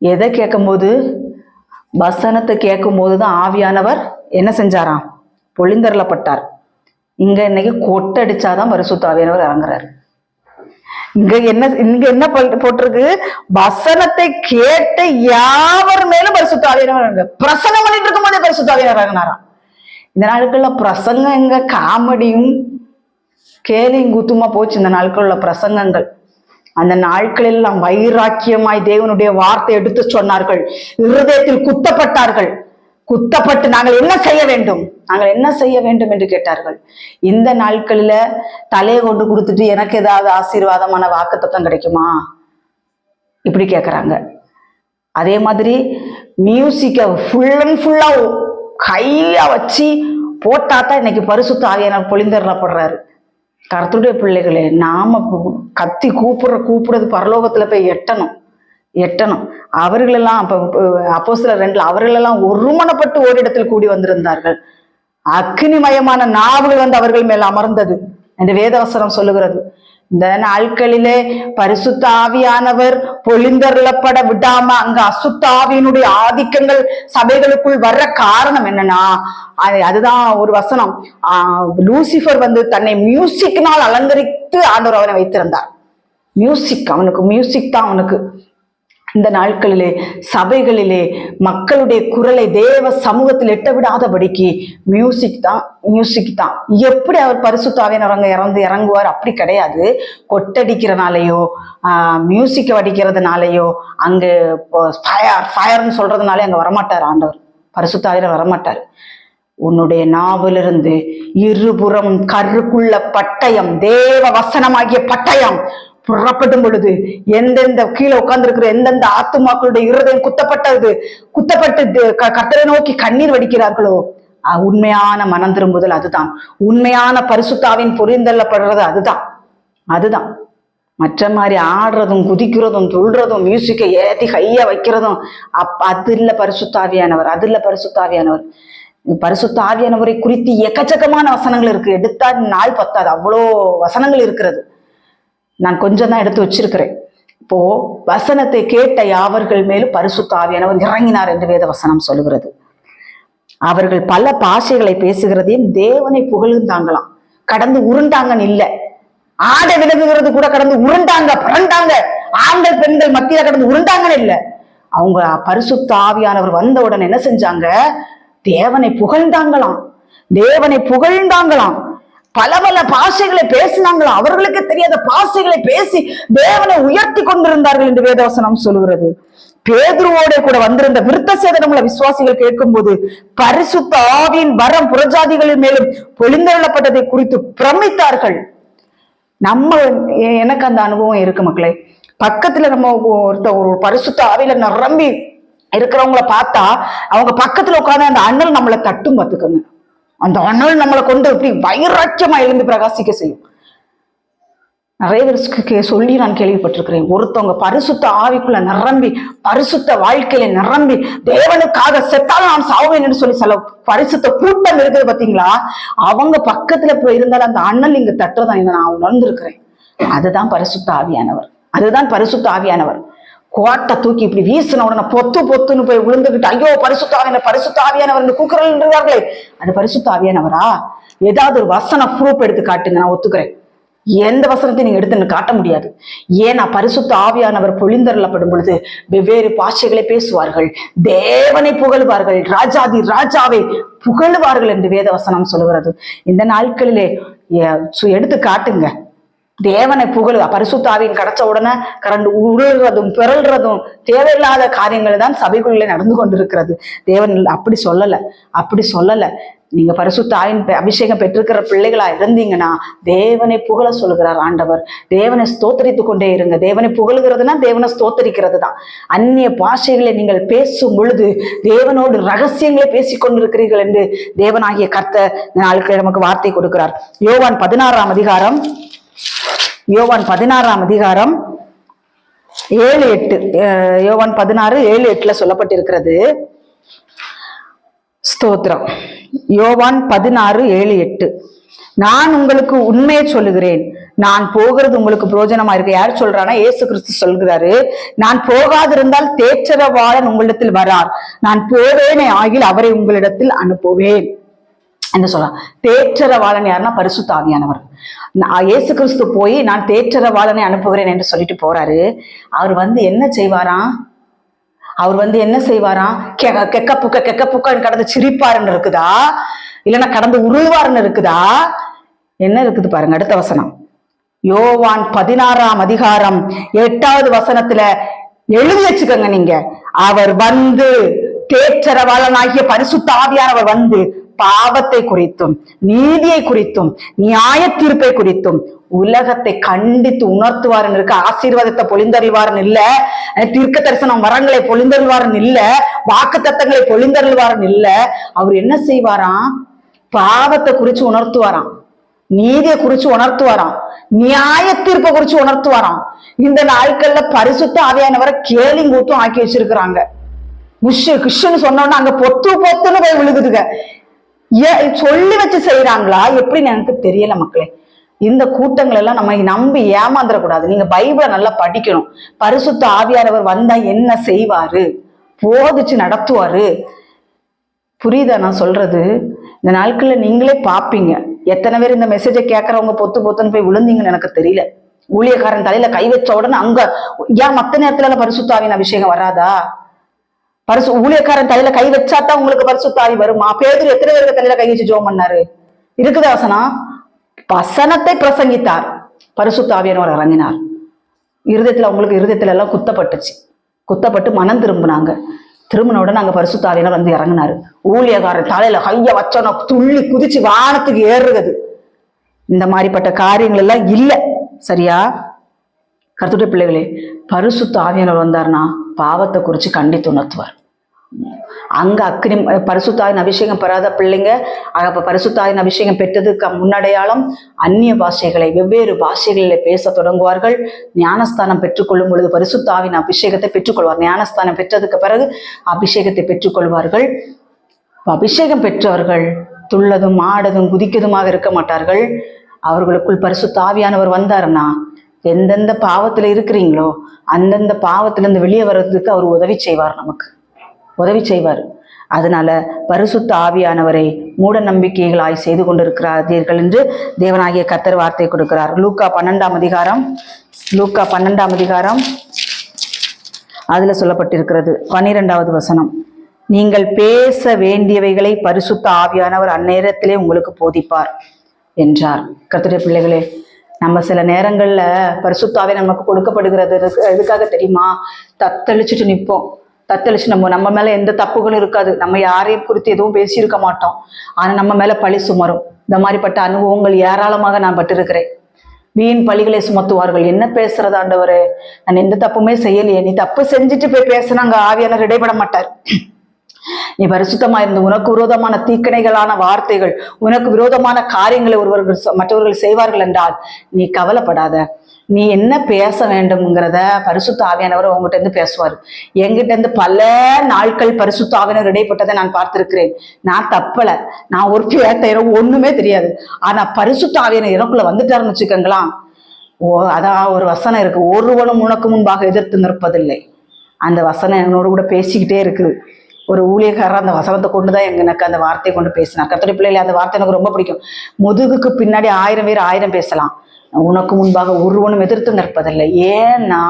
எதை கேட்கும் போது? வசனத்தை கேட்கும் போதுதான் ஆவியானவர் என்ன செஞ்சாராம்? பொழிந்தருளப்பட்டார். இங்க இன்னைக்கு கொட்டடிச்சாதான் பரிசுத்த ஆவியானவர் இறங்குறாரு. இங்க என்ன போட்டிருக்கு? வசனத்தை கேட்ட யாவர் மேலும் பரிசுத்த ஆவியானவர். பிரசங்கம் பண்ணிட்டு இருக்கும் போதே பரிசுத்த ஆவியானவர் இறங்கினாராம். இந்த நாட்கள்ல பிரசங்கம் எங்க காமெடியும் கேலியும் கூத்துமா போச்சு. இந்த நாட்கள் பிரசங்கங்கள், அந்த நாட்களில் எல்லாம் வைராக்கியமாய் தேவனுடைய வார்த்தை எடுத்து சொன்னார்கள். இருதயத்தில் குத்தப்பட்டு நாங்கள் என்ன செய்ய வேண்டும் என்று கேட்டார்கள். இந்த நாட்களில தலையை கொண்டு கொடுத்துட்டு எனக்கு ஏதாவது ஆசீர்வாதமான வாக்குத்தத்தம் கிடைக்குமா இப்படி கேட்கறாங்க. அதே மாதிரி மியூசிக்க ஃபுல் அண்ட் ஃபுல்லா கையா வச்சு போட்டாதான் இன்னைக்கு பரிசுத்த ஆவியானவர் பொழிந்தருளப்படுறாரு. கர்த்தருடைய பிள்ளைகளே, நாம கத்தி கூப்பிடுறது பரலோகத்துல போய் எட்டணும். அவர்களெல்லாம் அப்போஸ்தலர் 2 அவர்களெல்லாம் ஒருமனப்பட்டு ஓரிடத்தில் கூடி வந்திருந்தார்கள். அக்னிமயமான நாவுகள் அவர்கள் மேல் அமர்ந்தது என்று வேதவசனம் சொல்லுகிறது. இந்த நாட்களிலே பரிசுத்த ஆவியானவர் பொழிந்தருளப்பட விடாம அங்க அசுத்த ஆவியினுடைய ஆதிக்கங்கள் சபைகளுக்குள் வர்ற காரணம் என்னன்னா, அதுதான் ஒரு வசனம். லூசிபர் தன்னை மியூசிக்கினால் அலங்கரித்து ஆண்டவர் அவனை வைத்திருந்தார். அவனுக்கு மியூசிக் தான் அவனுக்கு. இந்த நாட்களிலே சபைகளிலே மக்களுடைய குரலை தேவ சமூகத்தில் எட்ட விடாதபடிக்கு மியூசிக் தான். எப்படி அவர் பரிசுத்த ஆவியானவர் இறங்குவார்? அப்படி கிடையாது. கொட்டடிக்கிறனாலேயோ மியூசிக்கை வடிக்கிறதுனாலயோ அங்க ஃபயர்னு சொல்றதுனாலே அங்க வரமாட்டார் ஆண்டவர். பரிசுத்த ஆவியானவர் வரமாட்டார். உன்னுடைய நாவிலிருந்து இருபுறம் கருக்குள்ள பட்டயம், தேவ வசனமாகிய பட்டயம் புறப்படும் பொழுது எந்தெந்த கீழே உட்கார்ந்து இருக்கிற எந்தெந்த ஆத்துமாக்களுடைய இருதயம் குத்தப்பட்டு கர்த்தரை நோக்கி கண்ணீர் வடிக்கிறார்களோ, உண்மையான மனம் திரும்புதல் அதுதான். உண்மையான பரிசுத்தாவின் பொறிந்தள்ளப்படுறது அதுதான். மற்ற மாதிரி ஆடுறதும் குதிக்கிறதும் துள்றதும் மியூசிக்கை ஏத்தி கைய வைக்கிறதும் அது இல்ல பரிசுத்தாவியானவர். பரிசுத்த ஆவியானவரை குறித்து எக்கச்சக்கமான வசனங்கள் இருக்கு. எடுத்தா நாள் பத்தாது, அவ்வளோ வசனங்கள் இருக்கிறது. நான் கொஞ்சம் தான் எடுத்து வச்சிருக்கிறேன். இப்போ வசனத்தை கேட்ட யாவர்கள் மேலும் பரிசுத்த ஆவியானவர் இறங்கினார் என்று வேத வசனம் சொல்லுகிறது. அவர்கள் பல பாஷைகளை பேசுகிறதையும் தேவனை புகழ்ந்தாங்களாம். கடந்து உருண்டாங்கன்னு இல்ல, ஆடை விலகுகிறது கூட கடந்து புரண்டாங்க. ஆண்கள் பெண்கள் மத்தியில கடந்து உருண்டாங்கன்னு இல்ல. அவங்க பரிசுத்த ஆவியானவர் வந்த உடனே என்ன செஞ்சாங்க? தேவனை புகழ்ந்தாங்களாம். பல பாஷைகளை பேசினாங்களாம். அவர்களுக்கு தெரியாத பாஷைகளை பேசி தேவனை உயர்த்தி கொண்டிருந்தார்கள் என்று வேதவசனம் சொல்லுகிறது. பேதுருவோட கூட வந்திருந்த விருத்த சேதனமுள்ள விசுவாசிகள் கேட்கும் போது பரிசுத்த ஆவியின் வரம் புறஜாதிகளின் மேலும் பொழிந்தள்ளப்பட்டதை குறித்து பிரமித்தார்கள். எனக்கு அந்த அனுபவம் இருக்கு மக்களே. பக்கத்துல நம்ம ஒரு பரிசுத்த ஆவியில நிரம்பி இருக்கிறவங்கள பார்த்தா அவங்க பக்கத்துல உட்காந்து அந்த அண்ணல் நம்மளை தட்டும் பார்த்துக்கோங்க. அந்த அண்ணல் நம்மளை கொண்டு இப்படி வைராக்கியமா எழுந்து பிரகாசிக்க செய்யும். நிறைய பேருக்கு சொல்லி நான் கேள்விப்பட்டிருக்கிறேன். ஒருத்தவங்க பரிசுத்த ஆவிக்குள்ள நிரம்பி பரிசுத்த வாழ்க்கையில நிரம்பி தேவனுக்காக செத்தாலும் நான் சாவேன் என்று சொல்லி சில பரிசுத்த கூட்டம் இருக்குது பாத்தீங்களா, அவங்க பக்கத்துல போய் இருந்தாலும் அந்த அண்ணல் இங்க தட்டுறதான் நான் உணர்ந்திருக்கிறேன். அதுதான் பரிசுத்த ஆவியானவர். கோட்டை தூக்கி இப்படி வீசின உடனே பொத்துன்னு போய் விழுந்துகிட்டு ஐயோ பரிசுத்த ஆவியானவர் கூக்குறார்களே, அது பரிசுத்த ஆவியானவரா? ஏதாவது ஒரு வசன ப்ரூஃப் எடுத்து காட்டுங்க, நான் ஒத்துக்கிறேன். எந்த வசனத்தை நீங்க எடுத்து காட்ட முடியாது. ஏன்னா பரிசுத்த ஆவியானவர் பொழிந்தருளப்படும் பொழுது வெவ்வேறு பாஷைகளை பேசுவார்கள், தேவனை புகழ்வார்கள், ராஜாவை புகழ்வார்கள் என்று வேத வசனம் சொல்லுகிறது. இந்த நாட்களிலே எடுத்து காட்டுங்க. தேவனை பரிசுத்த ஆவியின் கிடைச்ச உடனே கரண்டு உருள்றதும் பிறல்றதும் தேவையில்லாத காரியங்கள் தான் சபைக்குள்ளே நடந்து கொண்டிருக்கிறது. தேவன் அப்படி சொல்லல. நீங்க பரிசுத்த ஆவியின் அபிஷேகம் பெற்றிருக்கிற பிள்ளைகளா இருந்தீங்கன்னா தேவனை புகழ சொல்லுகிறார் ஆண்டவர். தேவனை ஸ்தோத்தரித்து கொண்டே இருங்க. தேவனை புகழுகிறதுனா தேவனை ஸ்தோத்தரிக்கிறது தான். அந்நிய பாஷைகளை நீங்கள் பேசும் பொழுது தேவனோடு ரகசியங்களை பேசிக் கொண்டிருக்கிறீர்கள் என்று தேவனாகிய கர்த்தர் நாளுக்கு நமக்கு வார்த்தை கொடுக்கிறார். யோவான் 16 அதிகாரம் 7:8 யோவான் 16:7-8 சொல்லப்பட்டிருக்கிறது. ஸ்தோத்திரம். யோவான் 16:7-8 நான் உங்களுக்கு உண்மையை சொல்லுகிறேன், நான் போகிறது உங்களுக்கு பிரயோஜனமா இருக்கு. யார் சொல்றானா? இயேசு கிறிஸ்து சொல்கிறாரு, நான் போகாதிருந்தால் தேற்றரவாளன் உங்களிடத்தில் வரார், நான் போவேனே ஆகில் அவரை உங்களிடத்தில் அனுப்புவேன் என்ன சொல்றான்? தேற்றரவாளன் யாருன்னா பரிசுத்த ஆவியானவர். இயேசு கிறிஸ்து போய் நான் தேற்றரவாளனை அனுப்புகிறேன் என்று சொல்லிட்டு போறாரு. அவர் என்ன செய்வாராம்? கெக்க புக்கன்னு கடந்து சிரிப்பாருன்னு இருக்குதா, இல்லைன்னா கடந்து உருள்வாருன்னு இருக்குதா? என்ன இருக்குது பாருங்க அடுத்த வசனம். யோவான் 16 அதிகாரம் 8வது வசனத்துல எழுதி வச்சுக்கோங்க நீங்க. அவர் தேற்றரவாளனாகிய பரிசுத்த ஆவியானவர் பாவத்தை குறித்தும் நீதியை குறித்தும் நியாய தீர்ப்பை குறித்தும் உலகத்தை கண்டித்து உணர்த்துவாருன்னு இருக்கு. ஆசீர்வாதத்தை பொழிந்தருள்வாருன்னு இல்ல, தீர்க்க தரிசனம் வரங்களை பொழிந்தருள்வாருன்னு இல்ல, வாக்கு தத்தங்களை பொழிந்தருள்வாருன்னு இல்ல. அவர் என்ன செய்வாராம்? பாவத்தை குறிச்சு உணர்த்துவாராம், நீதியை குறிச்சு உணர்த்துவாராம், நியாய தீர்ப்பை குறிச்சு உணர்த்துவாராம். இந்த நாட்கள்ல பரிசுத்த ஆவியானவரை கேலிங் கூட்டம் ஆக்கி வச்சிருக்கிறாங்க. கிறிஸ்துன்னு சொன்னோம்னா அங்க பொத்துன்னு போய் விழுகுதுங்க. சொல்லி வச்சு செய்யறாங்களா எப்படின்னு எனக்கு தெரியல மக்களே. இந்த கூட்டங்கள் எல்லாம் நம்ம நம்பி ஏமாந்துடக்கூடாது. நீங்க பைபிளை நல்லா படிக்கணும். பரிசுத்த ஆவியானவர் வந்தா என்ன செய்வாரு? போதிச்சு நடத்துவாரு. புரியுதா நான் சொல்றது? இந்த நாட்கள்ல நீங்களே பாப்பீங்க. எத்தனை பேர் இந்த மெசேஜை கேட்கறவங்க பொத்துன்னு போய் விழுந்தீங்கன்னு எனக்கு தெரியல. ஊழியக்காரன் தலையில கை வச்ச உடனே அங்க ஏன் மத்த நேரத்துல எல்லாம் பரிசுத்த ஆவியின் அபிஷேகம் வராதா? ஊழியக்காரன் தலையில கை வச்சாதான் உங்களுக்கு பரிசுத்த ஆவி வருமா? பேதுரு எத்தனை பேருக்கு தலையில கை வச்சு ஜெபம் பண்ணாரு? இருக்குதா வசனம்? வசனத்தை பிரசங்கித்தார், பரிசுத்த ஆவியானவர் இறங்கினார். இருதயத்துல எல்லாம் குத்தப்பட்டு மனம் திரும்பினாங்க. திரும்பின உடனே அங்க பரிசுத்த ஆவியானவர் வந்து இறங்கினாரு. ஊழியக்காரன் தலையில கைய வச்சோன்னா துள்ளி குதிச்சு வானத்துக்கு ஏறுறது. இந்த மாதிரிப்பட்ட காரியங்கள் எல்லாம் இல்லை. சரியா? கர்த்தருடைய பிள்ளைகளே, பரிசுத்த ஆவியானவர் வந்தார்னா பாவத்தை குறிச்சு கண்டித்து உணர்த்துவார். அங்க அக்னி பரிசுத்த ஆவியின் அபிஷேகம் பெறாத பிள்ளைங்க பரிசுத்த ஆவியின் அபிஷேகம் பெற்றதுக்கு முன்னடையாளம் அந்நிய பாஷைகளை, வெவ்வேறு பாஷைகளில் பேச தொடங்குவார்கள். ஞானஸ்தானம் பெற்றுக்கொள்ளும் பொழுது பரிசுத்த ஆவியின் அபிஷேகத்தை பெற்றுக்கொள்வார். ஞானஸ்தானம் பெற்றதுக்கு பிறகு அபிஷேகத்தை பெற்றுக்கொள்வார்கள். அபிஷேகம் பெற்றவர்கள் துள்ளதும் ஆடதும் குதிக்கதுமாக இருக்க மாட்டார்கள். அவர்களுக்குள் பரிசுத்த ஆவியானவர் வந்தாருன்னா எந்தெந்த பாவத்துல இருக்கிறீங்களோ அந்தந்த பாவத்திலிருந்து வெளியே வர்றதுக்கு அவர் உதவி செய்வார், நமக்கு உதவி செய்வார். அதனால பரிசுத்த ஆவியானவரை மூட நம்பிக்கைகளாய் செய்து கொண்டிருக்கிறார்கள் என்று தேவனாகிய கர்த்தர் வார்த்தை கொடுக்கிறார். லூக்கா 12 அதிகாரம் அதுல சொல்லப்பட்டிருக்கிறது 12வது வசனம். நீங்கள் பேச வேண்டியவைகளை பரிசுத்த ஆவியானவர் அந்நேரத்திலே உங்களுக்கு போதிப்பார் என்றார். கர்த்தருடைய பிள்ளைகளே, நம்ம சில நேரங்கள்ல பரிசுத்த ஆவி நமக்கு கொடுக்கப்படுகிறது எதுக்காக தெரியுமா? தத்தளிச்சுட்டு நிற்போம். தத்தளிச்சு நம்ம மேல எந்த தப்புகளும் இருக்காது, நம்ம யாரையும் குறித்து எதுவும் பேசியிருக்க மாட்டோம், ஆனா நம்ம மேல பழி சுமரும். இந்த மாதிரிப்பட்ட அனுபவங்கள் ஏராளமாக நான் பட்டிருக்கிறேன். வீண் பழிகளை சுமத்துவார்கள். என்ன பேசுறது ஆண்டவரே, நான் எந்த தப்புமே செய்யலையே, நீ தப்பு செஞ்சுட்டு போய் பேசினாங்க ஆவியானவர் இடைபட மாட்டார். நீ பரிசுத்தமா இருந்து உனக்கு விரோதமான தீக்கணைகளான வார்த்தைகள், உனக்கு விரோதமான காரியங்களை மற்றவர்கள் செய்வார்கள் என்றால் நீ கவலைப்படாத. நீ என்ன பேச வேண்டும்ங்கிறத பரிசுத்த ஆவியானவர் உங்ககிட்ட இருந்து பேசுவார். என்கிட்ட இருந்து பல நாட்கள் பரிசுத்த ஆவியானவர் இடைப்பட்டதை நான் பார்த்திருக்கிறேன். நான் தப்பல, நான் ஒரு எனக்கு ஒண்ணுமே தெரியாது. ஆனா பரிசுத்த ஆவியானவர் எனக்குள்ள வந்துட்டாருன்னு வச்சுக்கோங்களா, அதான் ஒரு வசனம் இருக்கு, ஒருவனும் உனக்கு முன்பாக எதிர்த்து நிற்பதில்லை. அந்த வசனம் என்னோட கூட பேசிக்கிட்டே இருக்குது. ஒரு ஊழியக்காரர் அந்த வசனத்தை கொண்டுதான் எனக்கு அந்த வார்த்தையை கொண்டு பேசினார். கர்த்தருடைய பிள்ளைகளை, அந்த வார்த்தை எனக்கு ரொம்ப பிடிக்கும். முதுகுக்கு பின்னாடி 1000 பேர் 1000 பேசலாம், உனக்கு முன்பாக ஒருவனும் எதிர்த்து நிற்பதில்லை. ஏன்னா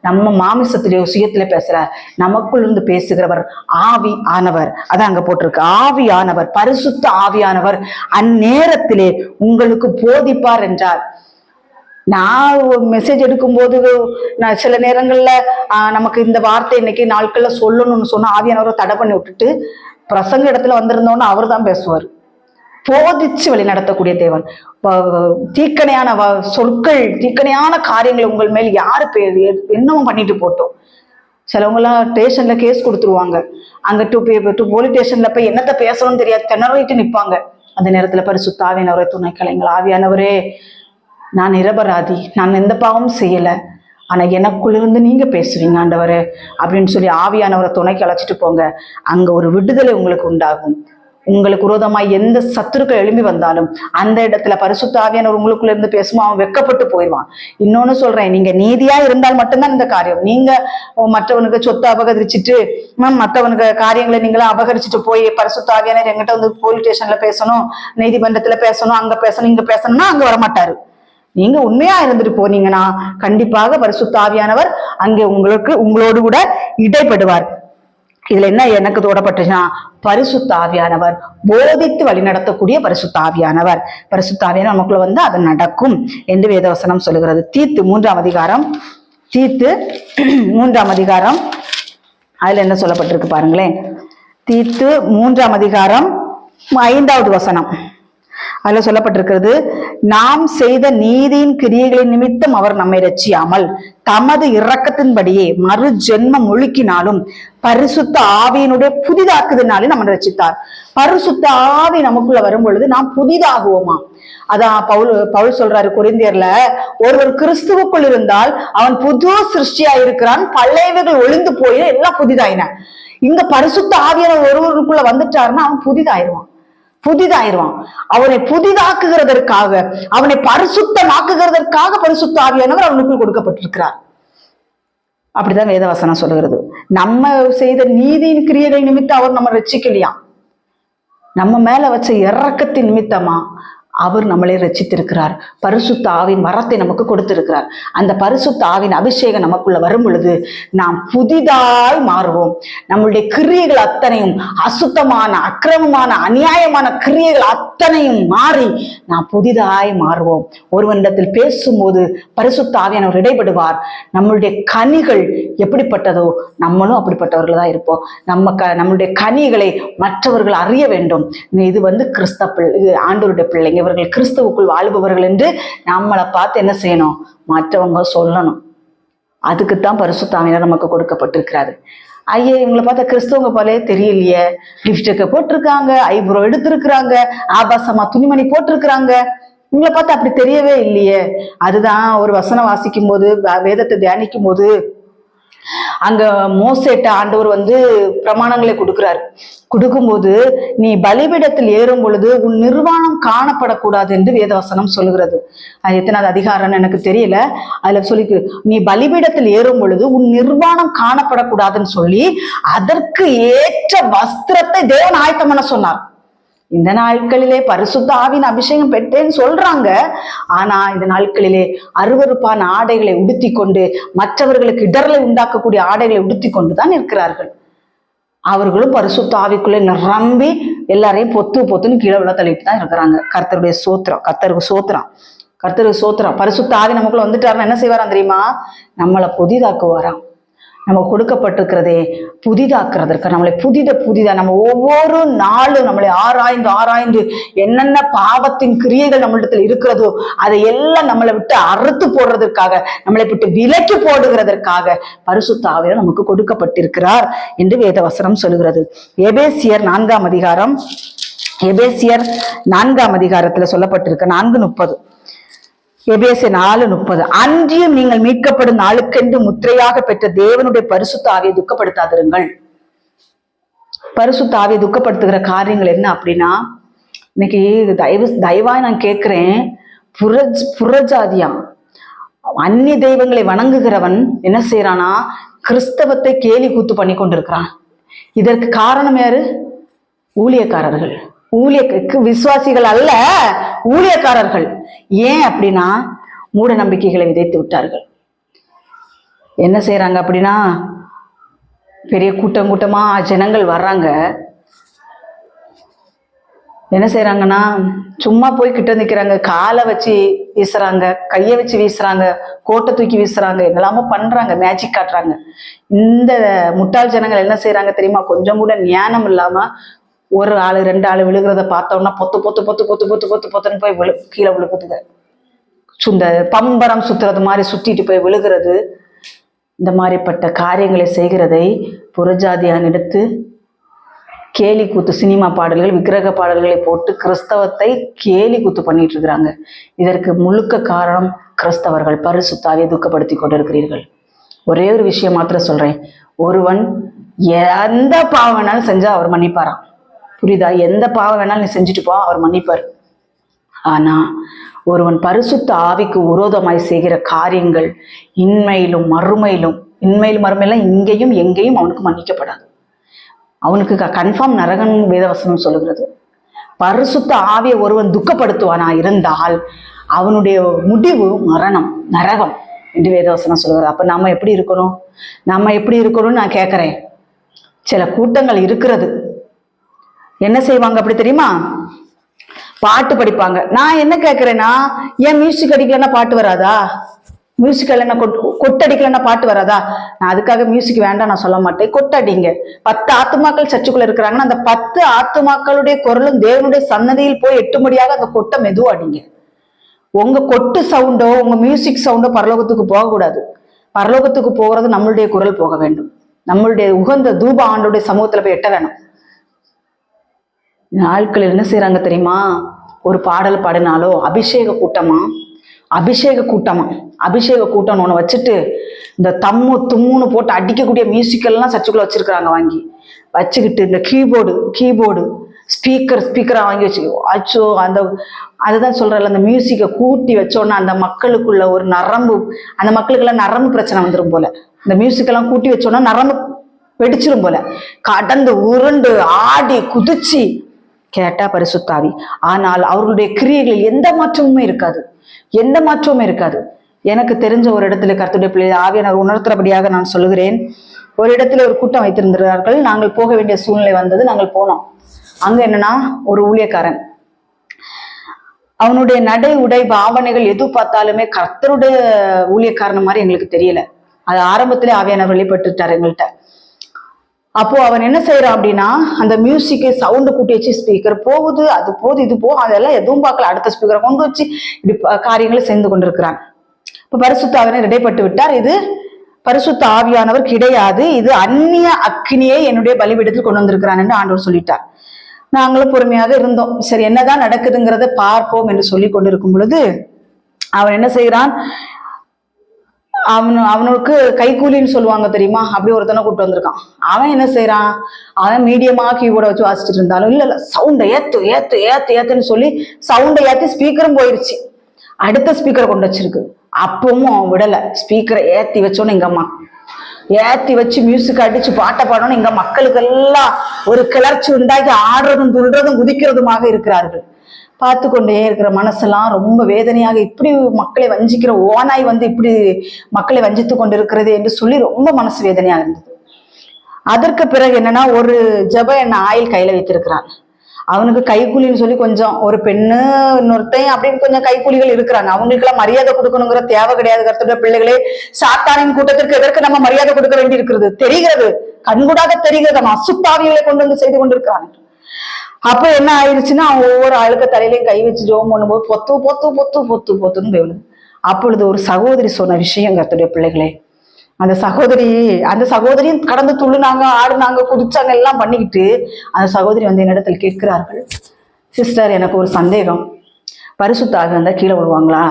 நம்ம மாமிசத்திலேயோ சுயத்திலே பேசல, நமக்குள் இருந்து பேசுகிறவர் ஆவி ஆனவர். அதான் அங்க போட்டிருக்கு, ஆவி ஆனவர், பரிசுத்த ஆவியானவர் அந்நேரத்திலே உங்களுக்கு போதிப்பார் என்றார். நான் மெசேஜ் எடுக்கும்போது நான் சில நேரங்கள்ல நமக்கு இந்த வார்த்தை இன்னைக்கு நாட்கள்ல சொல்லணும்னு சொன்னா ஆவியானவரை தடை பண்ணி விட்டுட்டு பிரசங்க இடத்துல வந்திருந்தோன்னு அவர் தான் பேசுவார். போதிச்சு வழி நடத்தக்கூடிய தேவன். தீக்கணையான சொற்கள், தீக்கணையான காரியங்களை உங்கள் மேல் யாரு என்னவும் பண்ணிட்டு போட்டோம். சிலவங்க எல்லாம் ஸ்டேஷன்ல கேஸ் கொடுத்துருவாங்க. அங்க போலீஸ் ஸ்டேஷன்ல போய் என்னத்த பேசணும்னு தெரியாது, திணறிட்டு நிற்பாங்க. அந்த நேரத்துல பரிசுத்த ஆவியானவரை துணை கலைங்கள், ஆவியானவரே நான் நிரபராதி, நான் எந்த பாவமும் செய்யல, ஆனா எனக்குள்ளிருந்து நீங்க பேசுவீங்க ஆண்டவரே அப்படின்னு சொல்லி ஆவியானவரை துணைக்கு அழைச்சிட்டு போங்க. அங்க ஒரு விடுதலை உங்களுக்கு உண்டாகும். உங்களுக்கு விரோதமாய் எந்த சத்துருக்கள் எழும்பி வந்தாலும் அந்த இடத்துல பரிசுத்த ஆவியானவர் உங்களுக்குள்ள இருந்து பேசுமா, அவன் வெட்கப்பட்டு போயிடுவான். இன்னொன்னு சொல்றேன், நீங்க நீதியா இருந்தால் மட்டும்தான் இந்த காரியம். நீங்க மற்றவனுக்கு சொத்தை அபகரிச்சுட்டு மற்றவனுக்கு காரியங்களை நீங்களும் அபகரிச்சுட்டு போய் பரிசுத்த ஆவியானவர் எங்கிட்ட வந்து போலீஸ் ஸ்டேஷன்ல பேசணும், நீதிமன்றத்துல பேசணும், அங்க பேசணும், இங்க பேசணும்னா அங்க வரமாட்டாரு. நீங்க உண்மையா இருந்துட்டு போனீங்கன்னா கண்டிப்பாக பரிசுத்த ஆவியானவர் அங்கே உங்களோடு கூட இடைப்படுவார். இதுல என்ன எனக்கு தோடப்பட்டுச்சுன்னா, பரிசுத்த ஆவியானவர் போதித்து வழி நடத்தக்கூடிய பரிசுத்த ஆவியானவர். பரிசுத்த ஆவியானவர் நமக்குள்ள வந்து அது நடக்கும் என்று வேதவசனம் சொல்லுகிறது. தீத்து 3ஆம் அதிகாரம் அதுல என்ன சொல்லப்பட்டிருக்கு பாருங்களேன். தீத்து 3ஆம் அதிகாரம் 5வது வசனம் அதுல சொல்லப்பட்டிருக்கிறது, நாம் செய்த நீதியின் கிரியைகளின் நிமித்தம் அவர் நம்மை ரட்சியாமல் தமது இரக்கத்தின்படியே மறு ஜென்மம் ஒழுக்கினாலும் பரிசுத்த ஆவியினுடைய புதிதாக்குதனாலே நம்ம ரட்சித்தார். பரிசுத்த ஆவி நமக்குள்ள வரும் பொழுது நாம் புதிதாகுவோமா? அதான் பவுல் சொல்றாரு கொரிந்தியர்ல, ஒருவர் கிறிஸ்துவுக்குள் இருந்தால் அவன் புது சிருஷ்டியா இருக்கிறான், பழையவைகள் ஒளிந்து போய் எல்லாம் புதிதாயின. இங்க பரிசுத்த ஆவியான ஒருவருக்குள்ள வந்துட்டாருன்னா அவன் புதிதாயிருவான். அவனை புதிதாக்குகிறதற்காக, அவனை பரிசுத்தமாக்குகிறதற்காக பரிசுத்த ஆவியானவர் அவனுக்கு கொடுக்கப்பட்டிருக்கிறார். அப்படிதான் வேதவசனம் சொல்லுகிறது. நம்ம செய்த நீதியின் கிரியைகள் நிமித்தம் அவர் நம்ம ரட்சிக்கலையா, நம்ம மேல வச்ச இரக்கத்தின் நிமித்தமா அவர் நம்மளை ரட்சித்திருக்கிறார். பரிசுத்த ஆவியின் வரத்தை நமக்கு கொடுத்திருக்கிறார். அந்த பரிசுத்த ஆவியின் அபிஷேகம் நமக்குள்ள வரும் பொழுது நாம் புதிதாய் மாறுவோம். நம்மளுடைய கிரியைகள் அத்தனையும், அசுத்தமான, அக்கிரமமான, அநியாயமான கிரியைகள் அத்தனையும் மாறி நாம் புதிதாய் மாறுவோம். ஒருவனிடத்தில் பேசும்போது பரிசுத்த ஆவியானவர் இடைபடுவார். நம்மளுடைய கனிகள் எப்படிப்பட்டதோ நம்மளும் அப்படிப்பட்டவர்கள் தான் இருப்போம். நம்மளுடைய கனிகளை மற்றவர்கள் அறிய வேண்டும். இது இது ஆண்டவருடைய பிள்ளைங்க, இவர்கள் கிறிஸ்துவுக்குள் வாழ்பவர்கள் என்று நம்மளை பார்த்து என்ன செய்யணும்? மற்றவங்க சொல்லணும். அதுக்குத்தான் பரிசுத்த ஆவியானவர் நமக்கு கொடுக்கப்பட்டிருக்கிறாரு. ஐயே, இவங்களை பார்த்தா கிறிஸ்தவங்க போலே தெரியலையே, லிப்ஸ்டிக்க போட்டிருக்காங்க, ஐப்ரோ எடுத்திருக்கிறாங்க, ஆபாசமா துணிமணி போட்டிருக்கிறாங்க, இவங்களை பார்த்தா அப்படி தெரியவே இல்லையே. அதுதான் ஒரு வசனம் வாசிக்கும் போது, வேதத்தை தியானிக்கும் போது அங்க மோசேட்ட ஆண்டவர் பிரமாணங்களை கொடுக்கும்போது, நீ பலிபீடத்தில் ஏறும் பொழுது உன் நிர்வாணம் காணப்படக்கூடாது என்று வேதவசனம் சொல்லுகிறது. அது எத்தனாவது அதிகாரம்னு எனக்கு தெரியல. அதுல சொல்லி, நீ பலிபீடத்தில் ஏறும் பொழுது உன் நிர்வாணம் காணப்படக்கூடாதுன்னு சொல்லி அதற்கு ஏற்ற வஸ்திரத்தை தேவன் ஆயத்தம் பண்ண சொன்னார். இந்த நாட்களிலே பரிசுத்த ஆவியின் அபிஷேகம் பெற்றேன்னு சொல்றாங்க. ஆனா இந்த நாட்களிலே அருவருப்பான ஆடைகளை உடுத்தி கொண்டு, மற்றவர்களுக்கு இடரலை உண்டாக்கக்கூடிய ஆடைகளை உடுத்தி கொண்டுதான் இருக்கிறார்கள். அவர்களும் பரிசுத்த ஆவிக்குள்ளே நிரம்பி எல்லாரையும் பொத்துன்னு கீழே விழ தள்ளிட்டு தான் இருக்கிறாங்க. கர்த்தருக்கு சோத்திரம். பரிசுத்த ஆவி நமக்குள்ள வந்துட்டாருன்னா என்ன செய்வாராம் தெரியுமா? நம்மளை புதிதாக்குவாராம். நமக்கு கொடுக்கப்பட்டிருக்கிறதே புதிதாக்குறதற்கு, நம்மளை புதிதா நம்ம ஒவ்வொரு நாளும் நம்மளை ஆராய்ந்து என்னென்ன பாவத்தின் கிரியைகள் நம்மளிடத்தில் இருக்கிறதோ அதை எல்லாம் நம்மளை விட்டு அறுத்து போடுறதற்காக, நம்மளை விட்டு விலக்கி போடுகிறதற்காக பரிசுத்த ஆவியானவர் நமக்கு கொடுக்கப்பட்டிருக்கிறார் என்று வேதவசனம் சொல்லுகிறது. எபேசியர் 4ஆம் அதிகாரத்துல சொல்லப்பட்டிருக்க 4:30. எபேசியர் 4:30. அன்றியும் நீங்கள் மீட்கப்படும் நாளுக்கென்று முத்திரையாக பெற்ற தேவனுடைய பரிசுத்த ஆவியை துக்கப்படுத்தாதிருங்கள். பரிசுத்த ஆவியை துக்கப்படுத்துகிற காரியங்கள் என்ன அப்படின்னா, இன்னைக்கு தயவா நான் கேட்கிறேன், புறஜாதியான் அந்நிய தெய்வங்களை வணங்குகிறவன் என்ன செய்யறானா? கிறிஸ்தவத்தை கேலி கூத்து பண்ணி கொண்டிருக்கிறான். இதற்கு காரணம் யாரு? ஊழியக்காரர்கள். விசுவாசிகள் அல்ல, ஊழியக்காரர்கள். ஏன் அப்படின்னா, மூட நம்பிக்கைகளை விதைத்து விட்டார்கள். என்ன செய்யறாங்க அப்படின்னா, பெரிய கூட்டமா ஜனங்கள் வர்றாங்க. என்ன செய்யறாங்கன்னா, சும்மா போய் கிட்ட நிக்கிறாங்க, காலை வச்சு வீசுறாங்க, கையை வச்சு வீசுறாங்க, கோட்டை தூக்கி வீசுறாங்க, என்னெல்லாமோ பண்றாங்க, மேஜிக் காட்டுறாங்க. இந்த முட்டாள் ஜனங்கள் என்ன செய்யறாங்க தெரியுமா? கொஞ்சம் கூட ஞானம் இல்லாம ஒரு ஆளு 2 ஆளு விழுகிறத பார்த்தோம்னா பொத்துன்னு போய் கீழே விழுகுதுங்க. இந்த பம்பரம் சுத்துறது மாதிரி சுத்திட்டு போய் விழுகிறது. இந்த மாதிரிப்பட்ட காரியங்களை செய்கிறதை புறஜாதியான் எடுத்து கேலி கூத்து, சினிமா பாடல்கள், விக்கிரக பாடல்களை போட்டு கிறிஸ்தவத்தை கேலி கூத்து பண்ணிட்டு இருக்கிறாங்க. இதற்கு முழுக்க காரணம் கிறிஸ்தவர்கள் பரிசுத்த ஆவியை துக்கப்படுத்தி கொண்டிருக்கிறீர்கள். ஒரே ஒரு விஷயம் மாத்திரம் சொல்றேன், ஒருவன் எந்த பாவம் வேணாலும் செஞ்சா அவர் மன்னிப்பாராம். புரியுதா? எந்த பாவம் வேணாலும் நீ செஞ்சுட்டு போ, அவர் மன்னிப்பார். ஆனா ஒருவன் பரிசுத்த ஆவிக்கு விரோதமாய் செய்கிற காரியங்கள் இன்மையிலும் மறுமையிலும் இங்கேயும் எங்கேயும் அவனுக்கு மன்னிக்கப்படாது. அவனுக்கு கன்ஃபார்ம் நரகன் வேதவசனம் சொல்லுகிறது. பரிசுத்த ஆவியை ஒருவன் துக்கப்படுத்துவானா இருந்தால் அவனுடைய முடிவு மரணம், நரகம் என்று வேதவசனம் சொல்லுகிறது. அப்ப நம்ம எப்படி இருக்கணும்னு நான் கேட்கிறேன். சில கூட்டங்கள் இருக்கிறது, என்ன செய்வாங்க அப்படி தெரியுமா? பாட்டு படிப்பாங்க. நான் என்ன கேட்கிறேன்னா, ஏன் மியூசிக் அடிக்கலன்னா பாட்டு வராதா? மியூசிக் இல்லைன்னா கொட்டடிக்கலன்னா பாட்டு வராதா? நான் அதுக்காக மியூசிக் வேண்டாம் நான் சொல்ல மாட்டேன். கொட்டடிங்க. 10 ஆத்துமாக்கள் சர்ச்சுக்குள்ள இருக்கிறாங்கன்னா அந்த 10 ஆத்துமாக்களுடைய குரலும் தேவனுடைய சன்னதியில் போய் எட்டும்படியாக அந்த கொட்டை மெதுவா அடிங்க. உங்க கொட்டு சவுண்டோ உங்க மியூசிக் சவுண்டோ பரலோகத்துக்கு போகக்கூடாது. பரலோகத்துக்கு போகிறது நம்மளுடைய குரல் போக வேண்டும். நம்மளுடைய உகந்த தூப ஆண்டோடைய சமூகத்துல போய் எட்ட வேணும். நாட்கள் என்ன செய்யறாங்க தெரியுமா? ஒரு பாடல் பாடினாலோ அபிஷேக கூட்டம் ஒண்ணு வச்சுட்டு இந்த தம்மு தும்முன்னு போட்டு அடிக்கக்கூடிய மியூசிக்கெல்லாம் சர்ச்சுக்குள்ள வச்சிருக்கிறாங்க. வாங்கி வச்சுக்கிட்டு இந்த கீபோர்டு ஸ்பீக்கரா வாங்கி வச்சு அச்சோ, அதுதான் சொல்றல, அந்த மியூசிக்கை கூட்டி வச்சோன்னா அந்த மக்களுக்குள்ள ஒரு அந்த மக்களுக்கெல்லாம் நரம்பு பிரச்சனை வந்துடும் போல. இந்த மியூசிக்கெல்லாம் கூட்டி வச்சோன்னா நரம்பு வெடிச்சிரும் போல. கடந்து உருண்டு ஆடி குதிச்சு கேட்டா பரிசுத்தாவி. ஆனால் அவர்களுடைய கிரியைகளில் எந்த மாற்றமுமே இருக்காது, எந்த மாற்றமுமே இருக்காது. எனக்கு தெரிஞ்ச ஒரு இடத்துல கர்த்தருடைய பிள்ளை ஆவியானவர் உணர்த்துறபடியாக நான் சொல்லுகிறேன். ஒரு இடத்துல ஒரு கூட்டம் வைத்திருந்தார்கள். நாங்கள் போக வேண்டிய சூழ்நிலை வந்தது. நாங்கள் போனோம். அங்க என்னன்னா ஒரு ஊழியக்காரன், அவனுடைய நடை உடை பாவனைகள் எது பார்த்தாலுமே கர்த்தருடைய ஊழியக்காரன் மாதிரி எங்களுக்கு தெரியல. அது ஆரம்பத்திலே ஆவியானவர் வெளிப்பட்டுட்டார் எங்கள்கிட்ட. அப்போ அவன் என்ன செய்யறான் அப்படின்னா, அந்த மியூசிக்கு சவுண்டு கூட்டி வச்சு ஸ்பீக்கர் போகுது, அது போகுது, இது போகும், அதெல்லாம் எதுவும் பார்க்கல. அடுத்த ஸ்பீக்கரை கொண்டு வச்சு இப்படி காரியங்களை செய்து கொண்டிருக்கிறான். இப்ப பரிசுத்த ஆவியானவர் இடைப்பட்டு விட்டார். இது பரிசுத்த ஆவியானவர் கிடையாது, இது அந்நிய அக்கினியை என்னுடைய பலிபீடத்தில் கொண்டு வந்திருக்கிறான் என்று ஆண்டவர் சொல்லிட்டார். நாங்களும் பொறுமையாக இருந்தோம். சரி, என்னதான் நடக்குதுங்கிறத பார்ப்போம் என்று சொல்லி கொண்டிருக்கும் பொழுது அவன் என்ன செய்யறான், அவனுக்கு கைக்கூலின்னு சொல்லுவாங்க தெரியுமா, அப்படி ஒருத்தனை கூப்பிட்டு வந்திருக்கான். அவன் என்ன செய்யறான், அவன் மீடியமா கீபோர்டை வச்சு வாசிச்சுட்டு இருந்தாலும் இல்ல சவுண்டை ஏத்து ஏத்து ஏத்து ஏத்துன்னு சொல்லி சவுண்டை ஏத்தி ஸ்பீக்கரும் போயிருச்சு. அடுத்த ஸ்பீக்கரை கொண்டு வச்சிருக்கு. அப்பவும் அவன் விடல. ஸ்பீக்கரை ஏத்தி வச்சோன்னு எங்க அம்மா ஏத்தி வச்சு மியூசிக் அடிச்சு பாட்டை பாடணும். எங்க மக்களுக்கு எல்லாம் ஒரு கிளர்ச்சி உண்டாக்கி ஆடுறதும் துள்றதும் குதிக்கிறதுமாக இருக்கிறார்கள். பார்த்து கொண்டே இருக்கிற மனசெல்லாம் ரொம்ப வேதனையாக, இப்படி மக்களை வஞ்சிக்கிற ஓனாய் இப்படி மக்களை வஞ்சித்து கொண்டு இருக்கிறது என்று சொல்லி ரொம்ப மனசு வேதனையாக இருந்தது. அதற்கு பிறகு என்னன்னா, ஒரு ஜப எண்ணெய் ஆயில் கையில வைத்திருக்கிறான். அவனுக்கு கைக்கூலின்னு சொல்லி கொஞ்சம் ஒரு பெண்ணு இன்னொருத்தையும் அப்படின்னு கொஞ்சம் கைக்கூலிகள் இருக்கிறாங்க. அவங்களுக்கு எல்லாம் மரியாதை கொடுக்கணுங்கிற தேவை கிடையாது. கர்த்தருடைய பிள்ளைகளே, சாத்தானின் கூட்டத்திற்கு எதற்கு நம்ம மரியாதை கொடுக்க வேண்டி இருக்கிறது தெரிகிறது, கண்கூடாக தெரிகிறது. நம்ம அசுத்தாவிகளை கொண்டு வந்து செய்து கொண்டிருக்கிறாங்க. அப்ப என்ன ஆயிடுச்சுன்னா, ஒவ்வொரு ஆளுக்கு தலையிலையும் கை வச்சு ஜோம் பண்ணும்போது பொத்து பொத்து பொத்து பொத்து பொத்துன்னு போயிடுது. அப்பொழுது ஒரு சகோதரி சொன்ன விஷயம், கர்த்தருடைய பிள்ளைகளே, அந்த சகோதரியும் கடந்து துள்ளுனாங்க, ஆடுனாங்க, குதிச்சாங்க, எல்லாம் பண்ணிக்கிட்டு அந்த சகோதரி என்னிடத்துல கேட்கிறார்கள், சிஸ்டர் எனக்கு ஒரு சந்தேகம், பரிசுத்த ஆவி வந்தா கீழே விழுவாங்களா?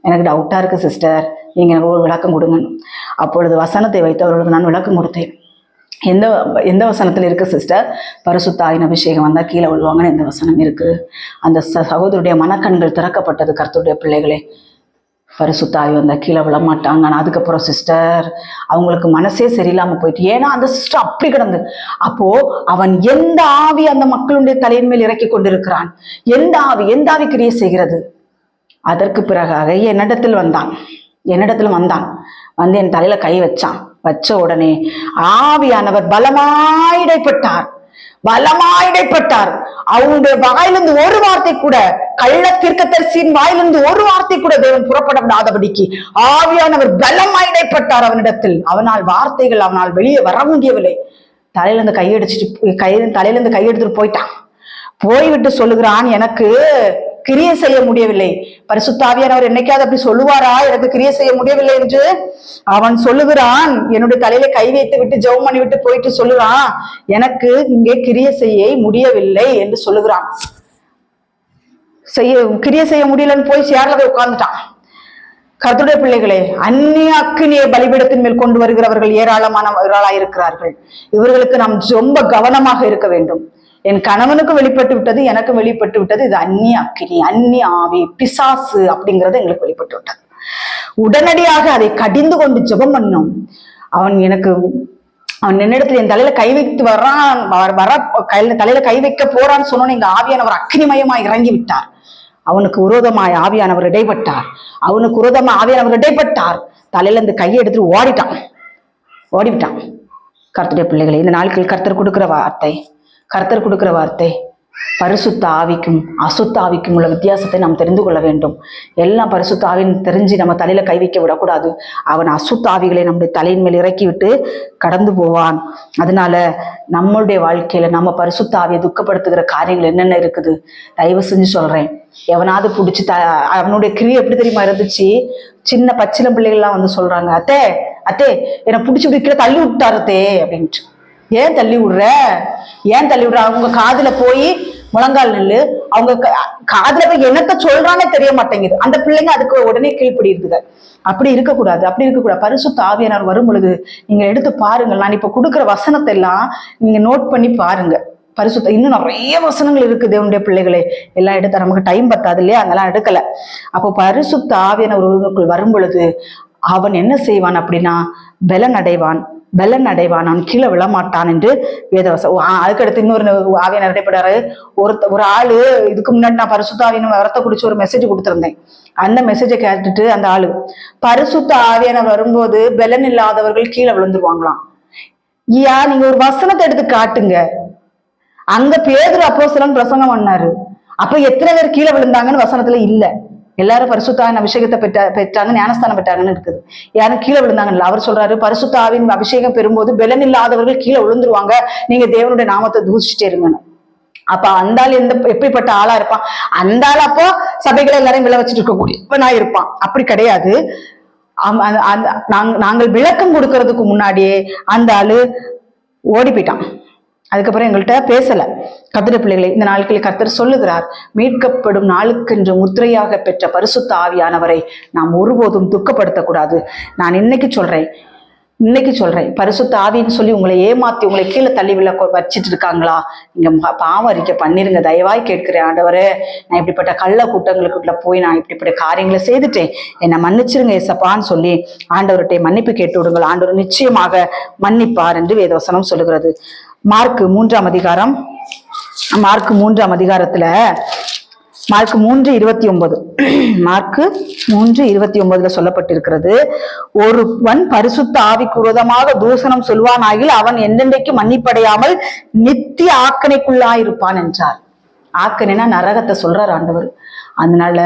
எனக்கு டவுட்டா இருக்கு சிஸ்டர், நீங்க எனக்கு ஒரு விளக்கம் கொடுங்க. அப்பொழுது வசனத்தை வைத்து அவர்களுக்கு நான் விளக்கம் கொடுத்தேன். எந்த வசனத்துல இருக்கு சிஸ்டர் பரிசுத்த ஆவியின் அபிஷேகம் வந்தா கீழே விழுவாங்கன்னு எந்த வசனம் இருக்கு? அந்த சகோதரருடைய மனக்கண்கள் திறக்கப்பட்டது. கர்த்தருடைய பிள்ளைகளே, பரிசுத்த ஆவி வந்தா கீழே விழ மாட்டாங்க. ஆனால் அதுக்கப்புறம் சிஸ்டர் அவங்களுக்கு மனசே சரியில்லாம போயிட்டு, ஏன்னா அந்த சிஸ்டர் அப்படி கிடந்து. அப்போ அவன் எந்த ஆவி அந்த மக்களுடைய தலையின் மேல் இறக்கி கொண்டிருக்கிறான்? எந்த ஆவி கிரியை செய்கிறது? அதற்கு பிறகாக என்னிடத்தில் வந்தான் வந்து என் தலையில கை வச்ச உடனே ஆவியானவர் பலமாயிடைப்பட்டார். அவனுடைய வாயிலிருந்து ஒரு வார்த்தை கூட, கள்ள தீர்க்கதரிசியின் வாயிலிருந்து ஒரு வார்த்தை கூட தேவன் புறப்பட விடாதபடிக்கு ஆவியானவர் பலமாயிடைப்பட்டார் அவனிடத்தில். அவனால் வெளியே வர முடியவில்லை. தலையிலிருந்து கையெடுத்துட்டு போயிட்டான். போய்விட்டு சொல்லுகிறான், எனக்கு கிரியை செய்ய முடியவில்லை. பரிசுத்த ஆவியானவர் என்னைக்காவது அப்படி சொல்லுவாரா, எனக்கு கிரியை செய்ய முடியவில்லை என்று? அவன் சொல்லுகிறான், என்னுடைய தலையில கை வைத்து விட்டு ஜெபம் பண்ணி விட்டு போயிட்டு சொல்லுறான், எனக்கு இங்கே கிரியை செய்ய முடியவில்லை என்று சொல்லுகிறான். கிரியை செய்ய முடியலன்னு போய் சேர்ல போய் உட்கார்ந்துட்டான். கர்த்தருடைய பிள்ளைகளே, அந்நிய அக்கினியை பலிபீடத்தின் மேல் கொண்டு வருகிறவர்கள் ஏராளமானவர்களாய் இருக்கிறார்கள். இவர்களுக்கு நாம் ரொம்ப கவனமாக இருக்க வேண்டும். என் கணவனுக்கு வெளிப்பட்டு விட்டது, எனக்கு வெளிப்பட்டு விட்டது. இது அந்நிய அக்கினி, அந்நிய ஆவி, பிசாசு அப்படிங்கிறது எங்களுக்கு வெளிப்பட்டு விட்டது. உடனடியாக அதை கடிந்து கொண்டு ஜெபம் பண்ணும். அவன் என்னிடத்துல என் தலையில கை வைத்து வர்றான், தலையில கை வைக்க போறான்னு சொன்னோன்னு எங்க ஆவியானவர் அக்னிமயமாய் இறங்கி விட்டார். அவனுக்கு விரோதமாய் ஆவியானவர் இடைப்பட்டார். தலையில இருந்து கையை எடுத்துட்டு ஓடிவிட்டான். கர்த்தருடைய பிள்ளைகளை, இந்த நாட்கள் கர்த்தர் கொடுக்கிற வார்த்தை பரிசுத்த ஆவிக்கும் அசுத்த ஆவிக்கும் உள்ள வித்தியாசத்தை நாம் தெரிந்து கொள்ள வேண்டும். எல்லாம் பரிசுத்த ஆவின்னு தெரிஞ்சு நம்ம தலையில கை வைக்க விடக்கூடாது. அவன் அசுத்த ஆவிகளை நம்முடைய தலையின் மேல் இறக்கி விட்டு கடந்து போவான். அதனால நம்மளுடைய வாழ்க்கையில நம்ம பரிசுத்த ஆவியை துக்கப்படுத்துகிற காரியங்கள் என்னென்ன இருக்குது, தயவு செஞ்சு சொல்றேன். எவனாவது பிடிச்சி அவனுடைய கிரியை எப்படி தெரியுமா இருந்துச்சு? சின்ன பச்சிலம் பிள்ளைகள்லாம் சொல்றாங்க, அத்தே என்னை பிடிச்சி இப்படி கீழே தள்ளி விட்டாருத்தே அப்படின்ட்டு. ஏன் தள்ளி விடுற? அவங்க காதுல போய் முழங்கால் நில்லு. அவங்க காதுல போய் என்னத்த சொல்றானே தெரிய மாட்டேங்குது. அந்த பிள்ளைங்க அதுக்கு உடனே கீழ்ப்படிடுதுங்க. அப்படி இருக்கக்கூடாது. பரிசுத்த ஆவியானவர் வரும் பொழுது நீங்க எடுத்து பாருங்க. நான் இப்ப கொடுக்குற வசனத்தை எல்லாம் நீங்க நோட் பண்ணி பாருங்க. பரிசுத்த இன்னும் நிறைய வசனங்கள் இருக்கு தேவனுடைய பிள்ளைகளே. எல்லாம் எடுத்த நமக்கு டைம் பத்தாது இல்லையா, அதெல்லாம் எடுக்கல. அப்போ பரிசுத்த ஆவியானவர் வரும் பொழுது அவன் என்ன செய்வான் அப்படின்னா, பலன் அடைவான், பலன் அடைவான், அவன் கீழே விழமாட்டான் என்று வேதவசம். அதுக்கடுத்து இன்னொரு ஆவியானவர் இடைப்படாரு. ஒரு ஆளு இதுக்கு முன்னாடி நான் பரிசுத்த ஆவியான வரத்தை குடிச்சு ஒரு மெசேஜ் கொடுத்திருந்தேன். அந்த மெசேஜை கேட்டுட்டு அந்த ஆளு, பரிசுத்த ஆவியானவர் வரும்போது பலன் இல்லாதவர்கள் கீழே விழுந்துருவாங்களாம். நீங்க ஒரு வசனத்தை எடுத்து காட்டுங்க. அங்க பேதுரு அப்போஸ்தலன் பிரசங்கம் பண்ணாரு, அப்ப எத்தனை பேர் கீழே விழுந்தாங்கன்னு வசனத்துல இல்ல. எல்லாரும் பரிசுத்தாவின் அபிஷேகத்தை பெற்றாங்க, ஞானஸ்தானம் பெற்றாங்கன்னு இருக்குது. யாரும் கீழே விழுந்தாங்கல்ல. அவர் சொல்றாரு, பரிசுத்தாவின் அபிஷேகம் பெறும்போது பலன் இல்லாதவர்கள் கீழே விழுந்துருவாங்க, நீங்க தேவனுடைய நாமத்தை தூசிச்சுட்டே இருங்கன்னு. அப்ப அந்த ஆள் எப்படிப்பட்ட ஆளா இருப்பான்? அந்த ஆள் அப்போ சபைகளை எல்லாரையும் விழ வச்சுட்டு இருக்கக்கூடியவனா இருப்பான். அப்படி கிடையாது. நாங்கள் விளக்கம் கொடுக்கறதுக்கு முன்னாடியே அந்த ஆளு ஓடி போயிட்டான். அதுக்கப்புறம் எங்கள்கிட்ட பேசல. கர்த்தருடைய பிள்ளைகளை, இந்த நாட்களில் கர்த்தர் சொல்லுகிறார், மீட்கப்படும் நாளுக்கென்று முத்திரையாக பெற்ற பரிசுத்த ஆவியானவரை நாம் ஒருபோதும் துக்கப்படுத்தக்கூடாது. நான் இன்னைக்கு சொல்றேன், பரிசுத்த ஆவின்னு சொல்லி உங்களை ஏமாத்தி உங்களை கீழே தள்ளி விழ வச்சிட்டு இருக்காங்களா? நீங்க பாவம் அறிக்கை பண்ணிருங்க. தயவாய் கேட்கிறேன், ஆண்டவரே, நான் இப்படிப்பட்ட கள்ள கூட்டங்களுக்குள்ள போய் நான் இப்படிப்பட்ட காரியங்களை செய்துட்டேன், என்னை மன்னிச்சிருங்க ஏசப்பான்னு சொல்லி ஆண்டவர்கிட்ட மன்னிப்பு கேட்டு விடுங்கள். ஆண்டவர் நிச்சயமாக மன்னிப்பார் என்று வேதவசனம் சொல்லுகிறது. மார்க் 3ஆம் அதிகாரம், மார்க் 3ஆம் அதிகாரத்துல மார்க் 3:29 மார்க் 3:29 சொல்லப்பட்டிருக்கிறது, ஒருவன் பரிசுத்த ஆவிக்கு விரோதமாக தூஷணம் சொல்வானாகில் அவன் என்றென்றைக்கு மன்னிப்படையாமல் நித்திய ஆக்கணைக்குள்ளாயிருப்பான் என்றார். ஆக்கணைனா நரகத்தை சொல்றார் ஆண்டவர். அதனால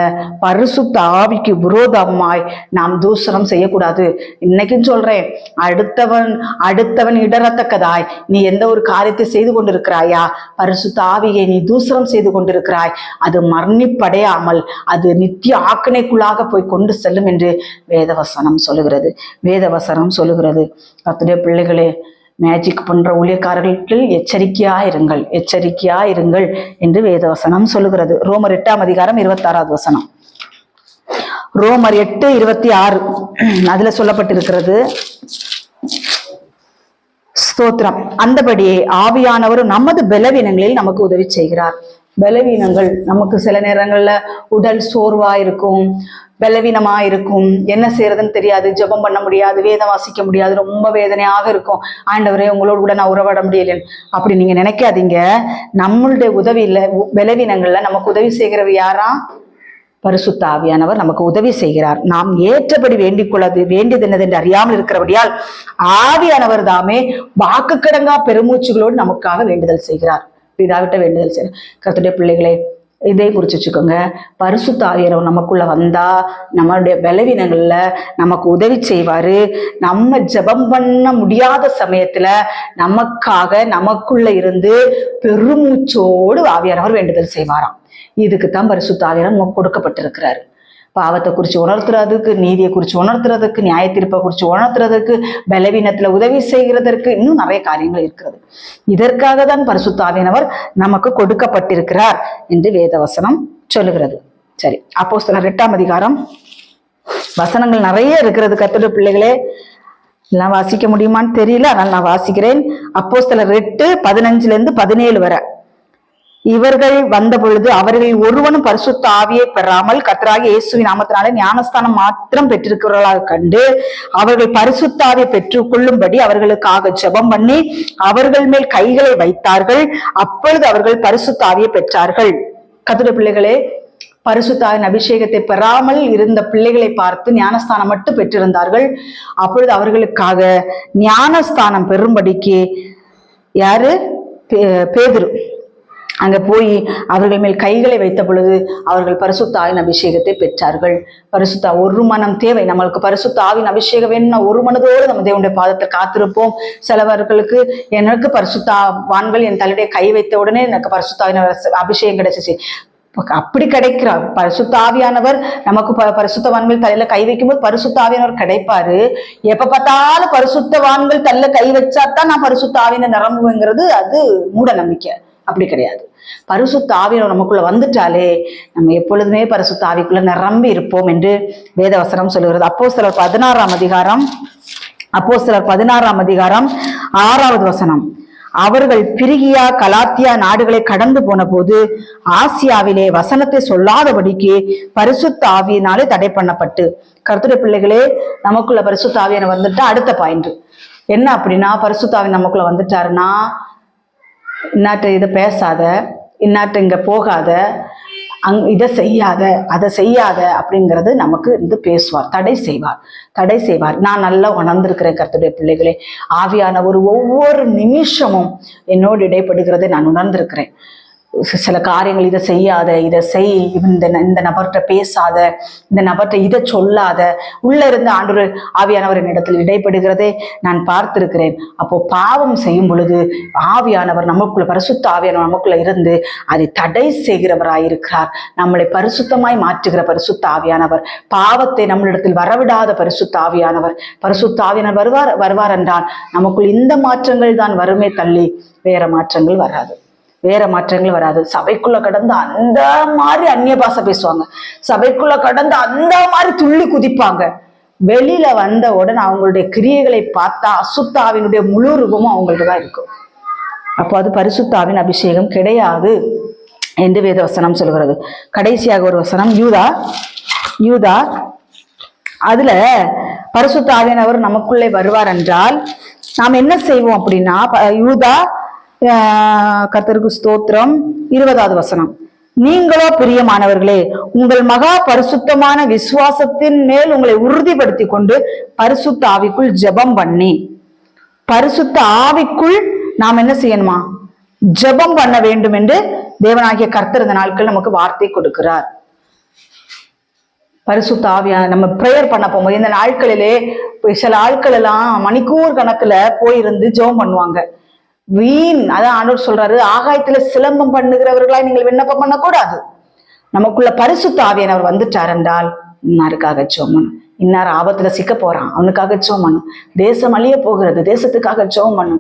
பரிசுத்த ஆவிக்கு விரோதமாய் நாம் தூஷணம் செய்யக்கூடாது. இன்னைக்கும் சொல்றேன், அடுத்தவன் இடரத்தக்கதாய் நீ எந்த ஒரு காரியத்தை செய்து கொண்டிருக்கிறாயா, பரிசுத்த ஆவியை நீ தூஷணம் செய்து கொண்டிருக்கிறாய், அது மன்னிப்படையாமல் அது நித்திய ஆக்கணைக்குள்ளாக போய் கொண்டு செல்லும் என்று வேதவசனம் சொல்லுகிறது. கர்த்தருடைய பிள்ளைகளே, மேஜிக் பண்ற ஊழியக்காரர்களுக்கு எச்சரிக்கையா இருங்கள் என்று வேதவசனம் சொல்லுகிறது. ரோமர் 8ஆம் அதிகாரம் 26வது வசனம். ரோமர் 8:26 அதுல சொல்லப்பட்டிருக்கிறது, ஸ்தோத்திரம், அந்தபடியே ஆவியானவர் நமது பலவீனங்களில் நமக்கு உதவி செய்கிறார். பலவீனங்கள் நமக்கு சில நேரங்கள்ல உடல் சோர்வா இருக்கும், பலவீனமா இருக்கும், என்ன செய்யறதுன்னு தெரியாது, ஜெபம் பண்ண முடியாது, வேதம் வாசிக்க முடியாது, ரொம்ப வேதனையாக இருக்கும். ஆண்டவரே, உங்களோட கூட நான் உறவாட முடியலன்னு அப்படி நீங்க நினைக்காதீங்க. நம்மளுடைய உதவி இல்ல, பலவீனங்கள்ல நமக்கு உதவி செய்கிறவர் யாரா? பரிசுத்த ஆவியானவர் நமக்கு உதவி செய்கிறார். நாம் ஏற்றபடி வேண்டியது என்னதென்று அறியாமல் இருக்கிறபடியால் ஆவியானவர் தாமே வாக்கு கடங்கா பெருமூச்சுகளோடு நமக்காக வேண்டுதல் செய்கிறார். பிதாவிட்ட வேண்டுதல் செய்கிறார். கர்த்தருடைய பிள்ளைகளே, இதை குறிச்சு வச்சுக்கோங்க. பரிசுத்த ஆவியானவர் நமக்குள்ள வந்தா நம்மளுடைய பலவீனங்கள்ல நமக்கு உதவி செய்வாரு. நம்ம ஜெபம் பண்ண முடியாத சமயத்துல நமக்குள்ள இருந்து பெருமூச்சோடு ஆவியானவர் வேண்டுதல் செய்வாராம். இதுக்குத்தான் பரிசுத்த ஆவியானவர் நமக்கு கொடுக்கப்பட்டிருக்கிறாரு. பாவத்தை குறிச்சு உணர்த்துறதுக்கு, நீதியை குறிச்சு உணர்த்துறதுக்கு, நியாய தீர்ப்பை குறிச்சு உணர்த்துறதுக்கு, பலவீனத்துல உதவி செய்கிறதற்கு இன்னும் நிறைய காரியங்கள் இருக்கிறது. இதற்காக தான் பரிசுத்த ஆவியானவர் நமக்கு கொடுக்கப்பட்டிருக்கிறார் என்று வேதவசனம் சொல்லுகிறது. சரி, அப்போஸ்தலர் 8ஆம் அதிகாரம் வசனங்கள் நிறைய இருக்கிறது. கர்த்தருடைய பிள்ளைகளே, எல்லாம் வாசிக்க முடியுமான்னு தெரியல, அதனால நான் வாசிக்கிறேன். அப்போஸ்தலர் 8:15-17 வரை. இவர்கள் வந்த பொழுது அவர்கள் ஒருவனும் பரிசுத்த ஆவியை பெறாமல் கர்த்தராகிய இயேசுவின் நாமத்தினாலே ஞானஸ்தானம் மாத்திரம் பெற்றிருக்கிறவர்களாக கண்டு அவர்கள் பரிசுத்த ஆவியை பெற்றுக் கொள்ளும்படி அவர்களுக்காக ஜெபம் பண்ணி அவர்கள் மேல் கைகளை வைத்தார்கள். அப்பொழுது அவர்கள் பரிசுத்த ஆவியை பெற்றார்கள். கர்த்தருடைய பிள்ளைகளே, பரிசுத்த ஆவியின் அபிஷேகத்தை பெறாமல் இருந்த பிள்ளைகளை பார்த்து ஞானஸ்தானம் மட்டும் பெற்றிருந்தார்கள். அப்பொழுது அவர்களுக்காக ஞானஸ்தானம் பெறும்படிக்கு யாரு? பேதுரு அங்க போய் அவர்கள் மேல் கைகளை வைத்த பொழுது அவர்கள் பரிசுத்த ஆவியின் அபிஷேகத்தை பெற்றார்கள். ஒரு மனம் தேவை நம்மளுக்கு. பரிசுத்த ஆவியின் அபிஷேகம் வேணும்னா ஒரு மனதோடு நம்ம தேவனுடைய பாதத்தில் காத்திருப்போம். சிலவர்களுக்கு எனக்கு பரிசுத்தவான்கள் என் தலையுடைய கை வைத்த உடனே எனக்கு பரிசுத்த ஆவியின் அபிஷேகம் கிடைச்சிச்சு. அப்படி கிடைக்கிறார் பரிசுத்த ஆவியானவர். நமக்கு பரிசுத்தவான்கள் தலையில கை வைக்கும்போது பரிசுத்த ஆவியானவர் கிடைப்பாரு. எப்ப பார்த்தாலும் பரிசுத்தவான்கள் தலையில கை வச்சாதான் நான் பரிசுத்த ஆவியான நிரம்புங்கிறது அது மூட நம்பிக்கை. அப்படி கிடையாது. பரிசுத்த ஆவியானவர் நமக்குள்ள வந்துட்டாலே நம்ம எப்பொழுதுமே பரிசுத்த ஆவிக்குள்ள நிரம்பி இருப்போம் என்று வேதவசனம் சொல்லுகிறது. அப்போஸ்தலர் 16ஆம் அதிகாரம் 6வது வசனம். அவர்கள் பிரிகியா கலாத்தியா நாடுகளை கடந்து போன போது ஆசியாவிலே வசனத்தை சொல்லாதபடிக்கு பரிசுத்த ஆவியினாலே தடை பண்ணப்பட்டு. கர்த்தருடைய பிள்ளைகளே, நமக்குள்ள பரிசுத்த ஆவியான வந்துட்டா அடுத்த பாயிண்ட். என்ன அப்படின்னா, பரிசுத்த ஆவி நமக்குள்ள வந்துட்டாருன்னா, இன்னாட்ட இதை பேசாத, இன்னாட்ட இங்க போகாத, இதை செய்யாத, அதை செய்யாத அப்படிங்கிறது நமக்கு இருந்து பேசுவார், தடை செய்வார். நான் நல்லா உணர்ந்திருக்கிறேன் கர்த்தருடைய பிள்ளைகளே, ஆவியான ஒவ்வொரு நிமிஷமும் என்னோடு இடைப்படுகிறதை நான் உணர்ந்திருக்கிறேன். சில காரியங்கள், இதை செய்யாத, இதை செய், இந்த நபர்கிட்ட பேசாத, இந்த நபர்கிட்ட இதை சொல்லாத, உள்ள இருந்து ஆவியானவரின் இடத்தில் இடைப்படுகிறதை நான் பார்த்திருக்கிறேன். அப்போ பாவம் செய்யும் பொழுது ஆவியானவர் நமக்குள்ள, பரிசுத்த ஆவியானவர் நமக்குள்ள இருந்து அதை தடை செய்கிறவராயிருக்கிறார். நம்மளை பரிசுத்தமாய் மாற்றுகிற பரிசுத்த ஆவியானவர், பாவத்தை நம்மளிடத்தில் வரவிடாத பரிசுத்த ஆவியானவர். பரிசுத்த ஆவியானவர் வருவார் என்றால் நமக்குள் இந்த மாற்றங்கள் தான் வருமே தள்ளி வேற மாற்றங்கள் வராது. சபைக்குள்ள கடந்து அந்த மாதிரி அந்நிய பாஷை பேசுவாங்க, சபைக்குள்ள கடந்து அந்த மாதிரி துள்ளி குதிப்பாங்க. வெளியில வந்த உடனே அவங்களுடைய கிரியைகளை பார்த்தா அசுத்தாவினுடைய முழு ரூபமும் அவங்கள்ட்ட தான் இருக்கும். அப்போ அது பரிசுத்தாவின் அபிஷேகம் கிடையாது என்று வேதவசனம் சொல்கிறது. கடைசியாக ஒரு வசனம், யூதா அதுல பரிசுத்த ஆவியானவர் நமக்குள்ளே வருவார் என்றால் நாம் என்ன செய்வோம் அப்படின்னா, யூதா, கர்த்தருக்கு ஸ்தோத்திரம், 20வது வசனம், நீங்களோ பிரியமானவர்களே உங்கள் மகா பரிசுத்தமான விசுவாசத்தின் மேல் உங்களை உறுதிப்படுத்தி கொண்டு பரிசுத்த ஆவிக்குள் ஜெபம் பண்ணி, பரிசுத்த ஆவிக்குள் நாம் என்ன செய்யணுமா, ஜெபம் பண்ண வேண்டும் என்று தேவனாகிய கர்த்தர் இந்த நாட்கள் நமக்கு வார்த்தை கொடுக்கிறார். பரிசுத்த ஆவியா நம்ம பிரேயர் பண்ண போகும்போது இந்த நாட்களிலே சில ஆட்கள் எல்லாம் மணிக்கூர் கணக்குல போயிருந்து ஜெபம் பண்ணுவாங்க. அதான் ஆண்டவர் சொல்றாரு, ஆகாயத்துல சிலம்பம் பண்ணுகிறவர்களாய் நீங்கள் விண்ணப்பம் பண்ணக்கூடாது. நமக்குள்ள பரிசுத்த ஆவியானவர் வந்துட்டார் என்றால் இன்னாருக்காக ஜெபம், இன்னார் ஆபத்துல சிக்க போறான் அவனுக்காக ஜெபம், தேசம் அழிய போகிறது தேசத்துக்காக ஜெபம்,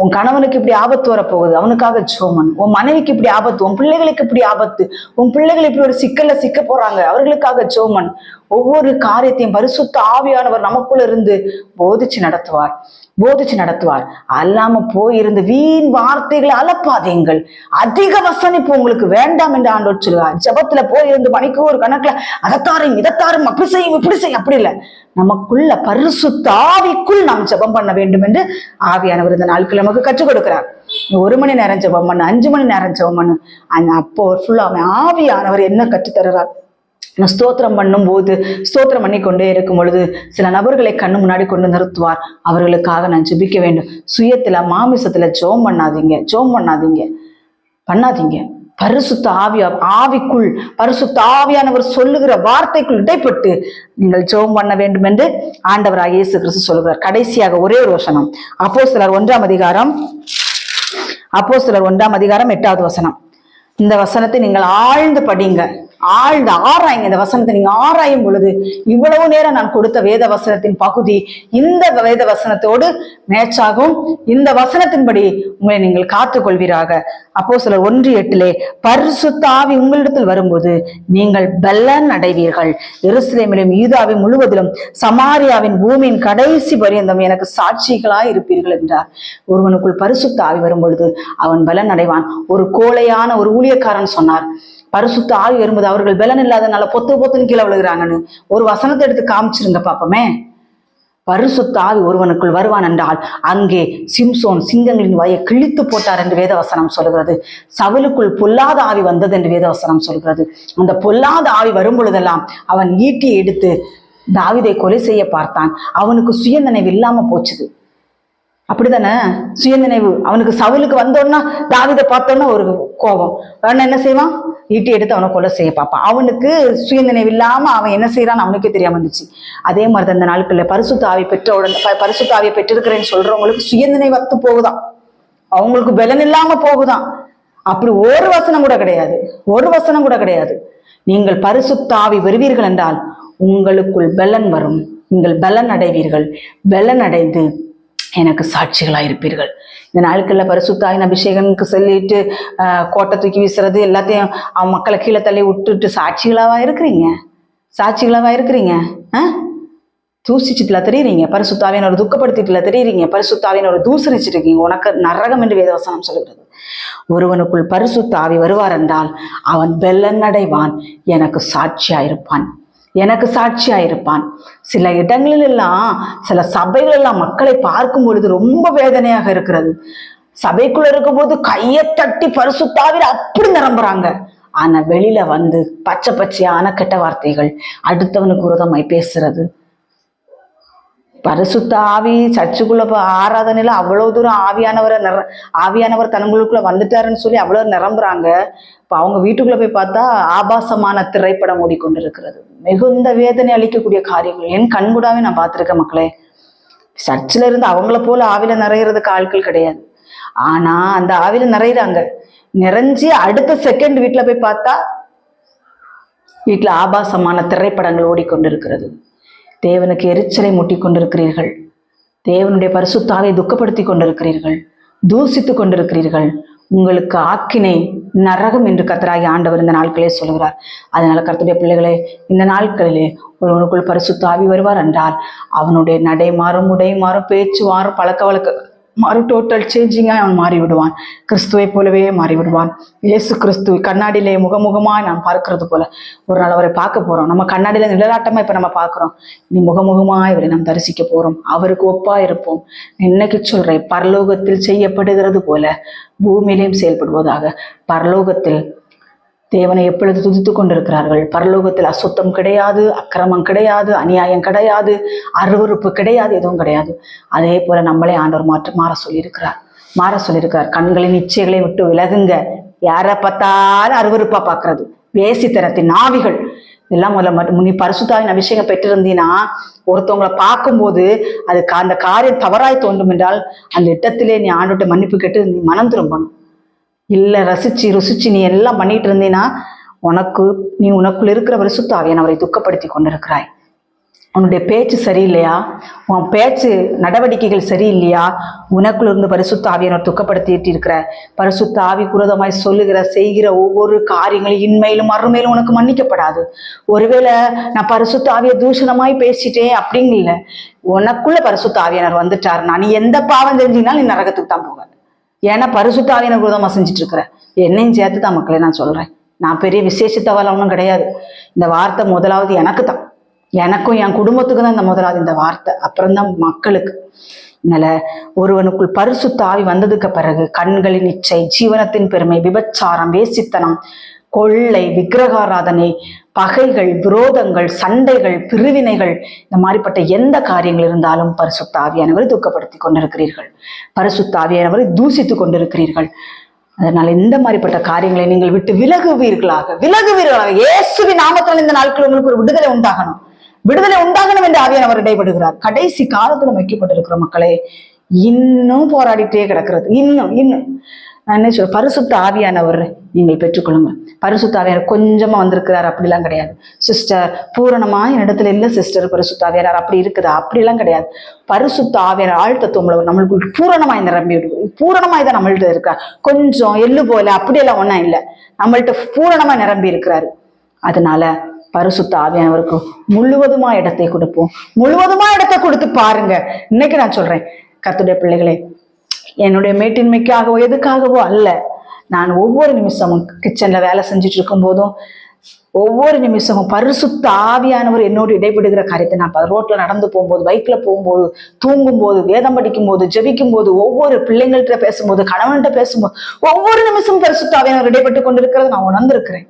உன் கணவனுக்கு இப்படி ஆபத்து வரப்போகுது அவனுக்காக ஜெபம், உன் மனைவிக்கு இப்படி ஆபத்து, உன் பிள்ளைகளுக்கு இப்படி ஆபத்து, உன் பிள்ளைகள் இப்படி ஒரு சிக்கல்ல சிக்க போறாங்க அவர்களுக்காக ஜெபம். ஒவ்வொரு காரியத்தையும் பரிசுத்த ஆவியானவர் நமக்குள்ள இருந்து போதிச்சு நடத்துவார். அல்லாம போயிருந்து வீண் வார்த்தைகளை அலப்பாதீங்கள், அதிக வசனிப்பு உங்களுக்கு வேண்டாம் என்று ஆண்டவர் சொல்லுவார். ஜபத்துல போயிருந்து மணிக்கூர் கணக்குல அதைத்தாரும் இதைத்தாரும் அப்படி செய்யும் இப்படி செய்யும், அப்படி இல்லை. நமக்குள்ள பரிசுத்த ஆவிக்குள் நாம் ஜெபம் பண்ண வேண்டும் என்று ஆவியானவர் இந்த நாட்கள் நமக்கு கற்றுக் கொடுக்கிறார். 1 மணி நேரம் ஜெபம் பண்ணு, 5 மணி நேரம் ஜெபம் பண்ணு. அப்போ ஃபுல்லா ஆவியானவர் என்ன கற்றுத்தருறார். ஸ்தோத்திரம் பண்ணும் போது ஸ்தோத்திரம் பண்ணி கொண்டே இருக்கும் பொழுது சில நபர்களை கண்ணு முன்னாடி கொண்டு நிறுத்துவார். அவர்களுக்காக நான் ஜெபிக்க வேண்டும். சுயத்துல மாமிசத்துல ஜெபம் பண்ணாதீங்க. பரிசுத்த ஆவிக்குள் பரிசுத்த ஆவியானவர் சொல்லுகிற வார்த்தைக்குள் இடைப்பட்டு நீங்கள் ஜெபம் பண்ண வேண்டும் என்று ஆண்டவராகிய இயேசு கிறிஸ்து சொல்லுகிறார். கடைசியாக ஒரே ஒரு வசனம், அப்போஸ்தலர் 1ஆம் அதிகாரம் 8வது வசனம். இந்த வசனத்தை நீங்கள் ஆழ்ந்து படிங்க, ஆராயுங்க. இந்த வசனத்தை நீங்க ஆராயும் பொழுது இவ்வளவு நேரம் நான் கொடுத்த வேத வசனத்தின் பகுதி இந்த வேத வசனத்தோடு மேட்சாகும். இந்த வசனத்தின்படி உங்களை நீங்கள் காத்துக் கொள்வீராக. அப்போஸ்தலர் 1:8 பரிசுத்த ஆவி உங்களிடத்தில் வரும்போது நீங்கள் பலன் அடைவீர்கள். எருசலேமிலும் யூதாவின் முழுவதிலும் சமாரியாவின் பூமியின் கடைசி பரியந்தம் எனக்கு சாட்சிகளாய் இருப்பீர்கள் என்றார். ஒருவனுக்குள் பரிசுத்த ஆவி வரும் பொழுது அவன் பலன் அடைவான். ஒரு கோழையான ஒரு ஊழியக்காரன் சொன்னார், பரிசுத்த ஆவி வரும்போது அவர்கள் பலன் இல்லாதனால பொத்துன்னு கீழே விழுகிறாங்கன்னு. ஒரு வசனத்தை எடுத்து காமிச்சிருங்க பாப்போமே. பரிசுத்த ஆவி ஒருவனுக்குள் வருவான் என்றால் அங்கே சிம்சோன் சிங்கங்களின் வாயை கிழித்து போட்டார் என்று வேதவசனம் சொல்கிறது. சவுலுக்குள் பொல்லாத ஆவி வந்தது என்று வேதவசனம் சொல்கிறது. அந்த பொல்லாத ஆவி வரும் பொழுதெல்லாம் அவன் ஈட்டியை எடுத்து தாவீதை கொலை செய்ய பார்த்தான். அவனுக்கு சுயநினைவு இல்லாம போச்சுது. அப்படித்தானே? சுயநினைவு அவனுக்கு சவுலுக்கு வந்தோன்னா தாவீதை பார்த்தோன்னா ஒரு கோபம், அவன் என்ன செய்வான், ஈட்டி எடுத்து அவனை கொலை செய்ய பார்ப்பான். அவனுக்கு சுயநினைவு இல்லாம அவன் என்ன செய்யறான்னு அவனுக்கே தெரியாம இருந்துச்சு. அதே மாதிரி அந்த நாட்கள்ல பரிசுத்த ஆவி பெற்றிருக்கிறேன்னு சொல்றவங்களுக்கு சுயநினைவு வத்து போகுதான், அவங்களுக்கு பலன் இல்லாம போகுதான். அப்படி ஒரு வசனம் கூட கிடையாது. நீங்கள் பரிசுத்த ஆவி வருவீர்கள் என்றால் உங்களுக்குள் பலன் வரும், நீங்கள் பலன் அடைவீர்கள். பலன் அடைந்து எனக்கு சாட்சிகளாயிருப்பீர்கள். இந்த நாட்கள்ல பரிசுத்தாவின் அபிஷேகனுக்கு சொல்லிட்டு கோட்டை தூக்கி வீசுறது எல்லாத்தையும் அவன் மக்களை கீழே தள்ளி விட்டுட்டு சாட்சிகளாவா இருக்கிறீங்க? தூசிச்சுட்டுல தெரியுறீங்க, பரிசுத்தாவியனோட துக்கப்படுத்திட்டுல தெரியுறீங்க, பரிசுத்தாவியனோட தூசணிச்சுட்டு இருக்கீங்க. உனக்கு நரகம் என்று வேதவசனம் சொல்கிறது. ஒருவனுக்குள் பரிசுத்த ஆவி வருவார் என்றால் அவன் பலன் அடைவான், எனக்கு சாட்சியாயிருப்பான். எனக்கு சாட்சியா இருப்பான். சில இடங்களில் எல்லாம், சில சபைகள் எல்லாம் மக்களை பார்க்கும் பொழுது ரொம்ப வேதனையாக இருக்கிறது. சபைக்குள்ள இருக்கும் போது கையை தட்டி பரிசுத்தாவில அப்படி நிரம்புறாங்க. ஆனா வெளியில வந்து பச்சை பச்சையான கெட்ட வார்த்தைகள், அடுத்தவனுக்கு விரோதமாய் பேசுறது. பரிசுத்த ஆவி சர்ச்சுக்குள்ள ஆராதனையில அவ்வளவு தூரம் ஆவியானவர் தனங்களுக்குள்ள வந்துட்டாருன்னு சொல்லி அவ்வளவு நிரம்புறாங்க. இப்ப அவங்க வீட்டுக்குள்ள போய் பார்த்தா ஆபாசமான திரைப்படம் ஓடிக்கொண்டிருக்கிறது. மிகுந்த வேதனை அளிக்கக்கூடிய காரியங்கள் என் கண்கூடாவே நான் பார்த்திருக்கேன் மக்களே. சர்ச்சில் இருந்து அவங்கள போல ஆவில நிறையறதுக்கு ஆட்கள் கிடையாது. ஆனா அந்த ஆவில நிறையிறாங்க. நிறைஞ்சி அடுத்த செகண்ட் வீட்டுல போய் பார்த்தா வீட்டுல ஆபாசமான திரைப்படங்கள் ஓடிக்கொண்டிருக்கிறது. தேவனுக்கு எரிச்சலை மூட்டி கொண்டிருக்கிறீர்கள். தேவனுடைய பரிசுத்தாவை துக்கப்படுத்தி கொண்டிருக்கிறீர்கள், தூசித்து கொண்டிருக்கிறீர்கள். உங்களுக்கு ஆக்கினை நரகம் என்று கர்த்தராகிய ஆண்டவர் இந்த நாட்களே சொல்கிறார். அதனால கர்த்தருடைய பிள்ளைகளே, இந்த நாட்களிலே ஒருவனுக்குள் பரிசுத்த ஆவி வருவார் என்றால் அவனுடைய நடை மாறும், உடை மாறும், பேச்சு மாறும், பழக்க வழக்க மாறும். டோட்டல் சேஞ்சிங்காக அவன் மாறிவிடுவான். கிறிஸ்துவை போலவே மாறிவிடுவான். இயேசு கிறிஸ்து கண்ணாடியிலே முகமுகமா நாம் பார்க்கறது போல ஒரு நாள் அவரை பார்க்க போறோம். நம்ம கண்ணாடியில நிழலாட்டமா இப்ப நம்ம பார்க்கிறோம். நீ முகமுகமா இவரை நாம் தரிசிக்க போறோம். அவருக்கு ஒப்பா இருப்போம். இன்னைக்கு சொல்றேன், பரலோகத்தில் செய்யப்படுகிறது போல பூமியிலையும் செயல்படுவதாக. பரலோகத்தில் தேவனை எப்பொழுது துதித்து கொண்டிருக்கிறார்கள். பரலோகத்தில் அசுத்தம் கிடையாது, அக்கிரமம் கிடையாது, அநியாயம் கிடையாது, அருவருப்பு கிடையாது, எதுவும் கிடையாது. அதே போல நம்மளே ஆண்டவர் மாற சொல்லியிருக்கிறார். கண்களின் இச்சைகளை விட்டு விலகுங்க. யாரை பார்த்தாலும் அருவருப்பா பார்க்கறது, வேசித்தனத்தின் ஆவிகள் இதெல்லாம் முதல்ல நீ பரிசுத்தாவின் அபிஷேகம் பெற்றிருந்தீன்னா ஒருத்தவங்களை பார்க்கும்போது அதுக்கு அந்த காரியம் தவறாய் தோன்றும் என்றால் அந்த இடத்திலே நீ ஆண்டோட்ட மன்னிப்பு கேட்டு நீ மனம் திரும்பணும். இல்லை ருசிச்சு நீ எல்லாம் பண்ணிட்டு இருந்தீன்னா நீ உனக்குள்ள இருக்கிற பரிசுத்த ஆவியானவரை துக்கப்படுத்தி கொண்டிருக்கிறாய். உன்னுடைய பேச்சு சரியில்லையா, உன் பேச்சு நடவடிக்கைகள் சரியில்லையா, உனக்குள்ள இருந்து பரிசுத்த ஆவியானவர் துக்கப்படுத்திட்டு இருக்கிற. பரிசுத்த ஆவி குரோதமாய் சொல்லுகிற செய்கிற ஒவ்வொரு காரியங்களும் இன்மையிலும் மறுமையிலும் உனக்கு மன்னிக்கப்படாது. ஒருவேளை நான் பரிசுத்த ஆவியை தூஷணமாய் பேசிட்டேன் அப்படிங்கல, உனக்குள்ள பரிசுத்த ஆவியானவர் வந்துட்டாருன்னா நீ எந்த பாவம் தெரிஞ்சினாலும் நீ நரகத்துக்கு தான் போகாது. ஏன்னா பரிசுத்த ஆவியான விரோதமா செஞ்சுட்டு இருக்கிற. என்னையும் சேர்த்து தான் மக்களே நான் சொல்றேன். நான் பெரிய விசேஷத்தவள் ஒன்றும் கிடையாது. இந்த வார்த்தை முதலாவது எனக்கு தான், எனக்கும் என் குடும்பத்துக்கு தான் இந்த முதலாவது இந்த வார்த்தை, அப்புறம்தான் மக்களுக்கு. அதனால ஒருவனுக்குள் பரிசுத்த ஆவி வந்ததுக்கு பிறகு கண்களின் இச்சை, ஜீவனத்தின் பெருமை, விபச்சாரம், வேசித்தனம், கொள்ளை, விக்கிரகாராதனை, பகைகள், விரோதங்கள், சண்டைகள், பிரிவினைகள், இந்த மாதிரிப்பட்ட எந்த காரியங்கள் இருந்தாலும் பரிசுத்த ஆவியானவரை துக்கப்படுத்தி கொண்டிருக்கிறீர்கள். பரிசுத்த ஆவியானவரை தூசித்து கொண்டிருக்கிறீர்கள். அதனால இந்த மாதிரிப்பட்ட காரியங்களை நீங்கள் விட்டு விலகுவீர்களாக. இயேசுவின் நாமத்தில் இந்த நாட்கள் உங்களுக்கு ஒரு விடுதலை உண்டாகணும் என்று ஆவியானவர் இடைபடுகிறார். கடைசி காலத்துல வைக்கப்பட்டிருக்கிற மக்களே இன்னும் போராடிட்டே கிடக்கிறது. இன்னும் நான் என்ன சொல்றேன், பரிசுத்த ஆவியானவர் நீங்கள் பெற்றுக்கொள்ளுங்க. பரிசுத்த ஆவியானவர் கொஞ்சமா வந்திருக்கிறார் அப்படிலாம் கிடையாது சிஸ்டர். பூரணமா என்னிடத்துல இல்ல சிஸ்டர் பரிசுத்த ஆவியானவர் அப்படி இருக்குதா, அப்படிலாம் கிடையாது. பரிசுத்த ஆவியானவர் ஆழ்த்தத்துவம் உள்ளவர் நம்மளுக்கு பூரணமாய் நிரம்பி விடுவோம். பூரணமாய் தான் நம்மள்ட்ட இருக்கா, கொஞ்சம் எள்ளு போல அப்படியெல்லாம் ஒன்றும் இல்லை, நம்மள்ட்ட பூரணமா நிரம்பி இருக்கிறாரு. அதனால பரிசுத்த ஆவியானவருக்கு முழுவதுமா இடத்தை கொடுப்போம். முழுவதுமா இடத்தை கொடுத்து பாருங்க. இன்னைக்கு நான் சொல்றேன் கர்த்தருடைய பிள்ளைகளே, என்னுடைய மேட்டின்மைக்காகவோ எதுக்காகவோ அல்ல, நான் ஒவ்வொரு நிமிஷமும் கிச்சன்ல வேலை செஞ்சுட்டு இருக்கும் போதும் ஒவ்வொரு நிமிஷமும் பரிசுத்த ஆவியானவர் என்னோடு இடைபடுகிற காரியத்தை நான் ரோட்ல நடந்து போகும்போது, பைக்ல போகும்போது, தூங்கும் போது, வேதம் படிக்கும் போது, ஜெபிக்கும் போது, ஒவ்வொரு பிள்ளைங்கள்ட்ட பேசும்போது, கணவன்கிட்ட பேசும்போது, ஒவ்வொரு நிமிஷமும் பரிசுத்த ஆவியானவர் இடைப்பட்டு கொண்டிருக்கிறது நான் உணர்ந்திருக்கிறேன்.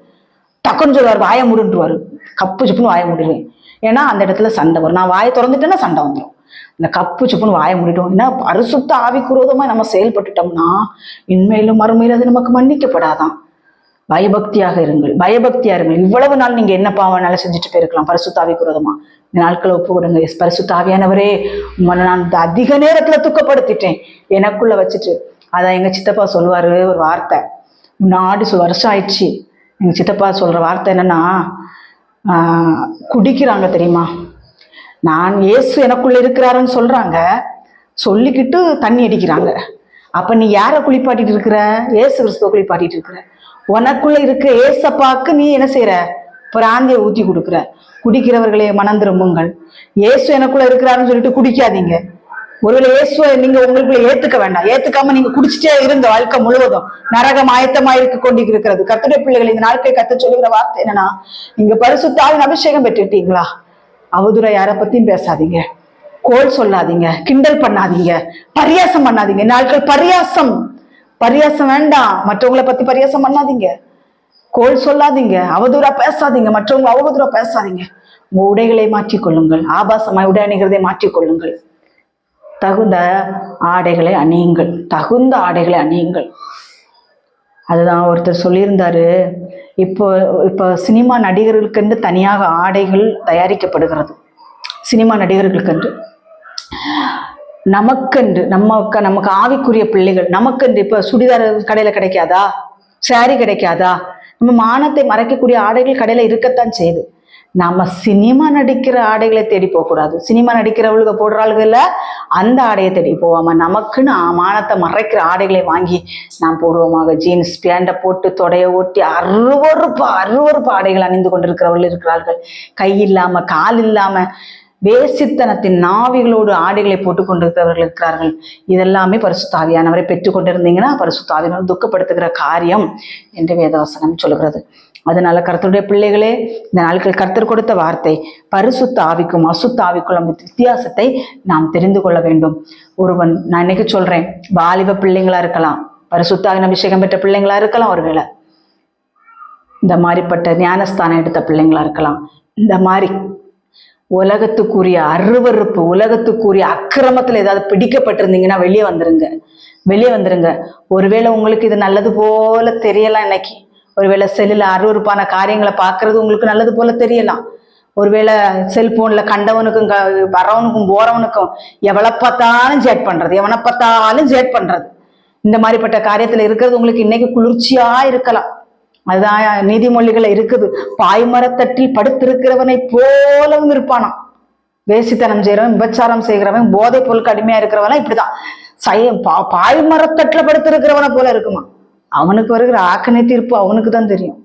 டக்குன்னு சொல்லுவார், வாயை மூடுன்றுவாரு, கப்பு சுப்புன்னு வாயை மூடிடுவேன். ஏன்னா அந்த இடத்துல சண்டை வரும். நான் வாயை திறந்துட்டேன்னா சண்டை வந்துடும். இந்த கப்பு சுப்புன்னு வாயை மூடிட்டோம். ஏன்னா பரிசுத்த ஆவிக்குரோதமா நம்ம செயல்பட்டுட்டோம்னா இன்மையிலும் மறுமையிலும் அது நமக்கு மன்னிக்கப்படாதான். பயபக்தியா இருங்கள். இவ்வளவு நாள் நீங்க என்ன பாவனால செஞ்சுட்டு போயிருக்கலாம் பரிசுத்த ஆவிக்குரோதமா. இந்த நாட்களை ஒப்பு கொடுங்க. பரிசுத்த ஆவியானவரே, உங்களை நான் அதிக நேரத்துல துக்கப்படுத்திட்டேன் எனக்குள்ள வச்சுட்டு. அதான் எங்க சித்தப்பா சொல்லுவாரு ஒரு வார்த்தை, முன்னாடி வருஷம் ஆயிடுச்சு. எங்க சித்தப்பா சொல்ற வார்த்தை என்னன்னா, குடிக்கிறாங்க தெரியுமா, நான் இயேசு எனக்குள்ள இருக்கிறாருன்னு சொல்றாங்க, சொல்லிக்கிட்டு தண்ணி அடிக்கிறாங்க. அப்ப நீ யாரை குளிப்பாட்டிட்டு இருக்கிற? இயேசு கிறிஸ்துவ குளிப்பாட்டிட்டு இருக்கிற. உனக்குள்ள இருக்க ஏசப்பாக்கு நீ என்ன செய்யற? பிராந்திய ஊத்தி கொடுக்குற. குடிக்கிறவர்களே மனம் திரும்புங்கள். இயேசு எனக்குள்ள இருக்கிறாருன்னு சொல்லிட்டு குடிக்காதீங்க. ஒருவேளை இயேசுவை நீங்க உங்களுக்குள்ள ஏத்துக்க வேண்டாம். ஏத்துக்காம நீங்க குடிச்சிட்டே இருந்த வாழ்க்கை முழுவதும் நரகம் ஆயத்தமாயிருக்கு கொண்டிருக்கிறது. கர்த்தருடைய பிள்ளைகள், இந்த நாட்கள் கர்த்தர் சொல்லுகிற வார்த்தை என்னன்னா, நீங்க பரிசுத்த ஆவியின் அபிஷேகம் பெற்றுட்டீங்களா? அவதூற யார பத்தியும் பேசாதீங்க, கோல் சொல்லாதீங்க, கிண்டல் பண்ணாதீங்க, பரியாசம் பண்ணாதீங்க. நாட்கள் பரியாசம் வேண்டாம். மற்றவங்களை பத்தி பரியாசம் பண்ணாதீங்க, கோல் சொல்லாதீங்க, அவதூறா பேசாதீங்க, மற்றவங்க அவதூறா பேசாதீங்க. உங்க உடைகளை மாற்றிக்கொள்ளுங்கள், ஆபாசமாய் உடை அணிகிறதை மாற்றிக்கொள்ளுங்கள். தகுந்த ஆடைகளை அணியுங்கள், தகுந்த ஆடைகளை அணியுங்கள். அதுதான் ஒருத்தர் சொல்லியிருந்தாரு, இப்போ சினிமா நடிகர்களுக்கென்று தனியாக ஆடைகள் தயாரிக்கப்படுகிறது. சினிமா நடிகர்களுக்கென்று, நமக்கென்று நமக்கு ஆவிக்குரிய பிள்ளைகள் நமக்கென்று இப்ப சுடிதார் கடையில கிடைக்காதா, சாரி கிடைக்காதா? நம்ம மானத்தை மறைக்கக்கூடிய ஆடைகள் கடையில இருக்கத்தான் செய்யுது. நம்ம சினிமா நடிக்கிற ஆடைகளை தேடி போக கூடாது. சினிமா நடிக்கிறவளுக்கு போடுறாளுகள்ல அந்த ஆடையை தேடி போவாம நமக்குன்னு மானத்தை மறைக்கிற ஆடைகளை வாங்கி நாம் போடுவோமாக. ஜீன்ஸ் பேண்டை போட்டு தொடைய ஓட்டி அருவருப்பு ஆடைகள் அணிந்து கொண்டிருக்கிறவர்கள் இருக்கிறார்கள். கை இல்லாம கால் இல்லாம வேசித்தனத்தின் நாவிகளோடு ஆடைகளை போட்டுக் கொண்டிருக்கிறவர்கள் இருக்கிறார்கள். இதெல்லாமே பரிசுத்த ஆவியானவரை பெற்றுக் கொண்டிருந்தீங்கன்னா பரிசுத்த ஆவியானவர் துக்கப்படுத்துகிற காரியம் என்று வேதவசனம் சொல்கிறது. அதனால கர்த்தருடைய பிள்ளைகளே, இந்த நாட்கள் கர்த்தர் கொடுத்த வார்த்தை, பரிசுத்த ஆவிக்கும் அசுத்த ஆவிக்கும் வித்தியாசத்தை நாம் தெரிந்து கொள்ள வேண்டும். நான் இன்னைக்கு சொல்றேன், வாலிப பிள்ளைங்களா இருக்கலாம், பரிசுத்த ஆவியின் அபிஷேகம் பெற்ற பிள்ளைங்களா இருக்கலாம், ஒருவேளை இந்த மாதிரிப்பட்ட ஞானஸ்தானம் எடுத்த பிள்ளைங்களா இருக்கலாம். இந்த மாதிரி உலகத்துக்குரிய அருவருப்பு, உலகத்துக்குரிய அக்கிரமத்துல ஏதாவது பிடிக்கப்பட்டிருந்தீங்கன்னா வெளியே வந்துருங்க. ஒருவேளை உங்களுக்கு இது நல்லது போல தெரியலாம். இன்னைக்கு ஒருவேளை செல்லுல அருவருப்பான காரியங்களை பார்க்கறது உங்களுக்கு நல்லது போல தெரியலாம். ஒருவேளை செல்போன்ல கண்டவனுக்கும் வரவனுக்கும் போறவனுக்கும் எவனை பார்த்தாலும் சேட் பண்றது, இந்த மாதிரிப்பட்ட காரியத்துல இருக்கிறது உங்களுக்கு இன்னைக்கு குளிர்ச்சியா இருக்கலாம். அதுதான் நீதிமொழிகளை இருக்குது, பாய்மரத்தட்டில் படுத்திருக்கிறவனை போலவும் இருப்பானாம். வேசித்தனம் செய்யறவன், விபச்சாரம் செய்கிறவன், போதை பொருளுக்கு அடிமையா இருக்கிறவனா இப்படிதான் பாய்மரத்தட்டுல படுத்திருக்கிறவனை போல இருக்குமா. அவனுக்கு வருகிற ஆக்கனை தீர்ப்பு அவனுக்கு தான் தெரியும்,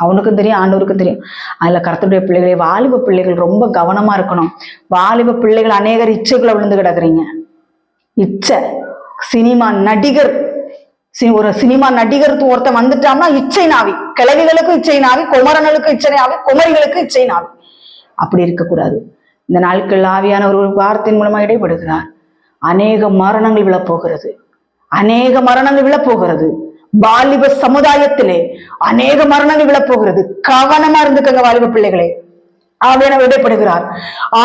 அவனுக்கும் தெரியும், ஆண்டவருக்கும் தெரியும். அதுல கர்த்தருடைய பிள்ளைகளை, வாலிப பிள்ளைகள் ரொம்ப கவனமா இருக்கணும். வாலிப பிள்ளைகள் அநேகர் இச்சைக்குள்ள விழுந்து கிடக்குறீங்க. இச்சை, சினிமா நடிகர், ஒரு சினிமா நடிகர் ஒருத்தன் வந்துட்டான்னா இச்சை நாவி, கிழவிகளுக்கும் இச்சை நாவி, குமரனுக்கும் இச்சை நாவி, குமரிகளுக்கு இச்சை நாவி. அப்படி இருக்கக்கூடாது. இந்த நாட்கள் ஆவியான ஒரு வார்த்தையின் மூலமா இடைப்படுகிறார். அநேக மரணங்கள் விழப்போகிறது. வாலிப சமுதாயத்திலே அநேக மரணங்கள் விழப்போகிறது. கவனமா இருந்துக்கங்க வாலிப பிள்ளைகளே. ஆவியானவர் இடைப்படுகிறார்.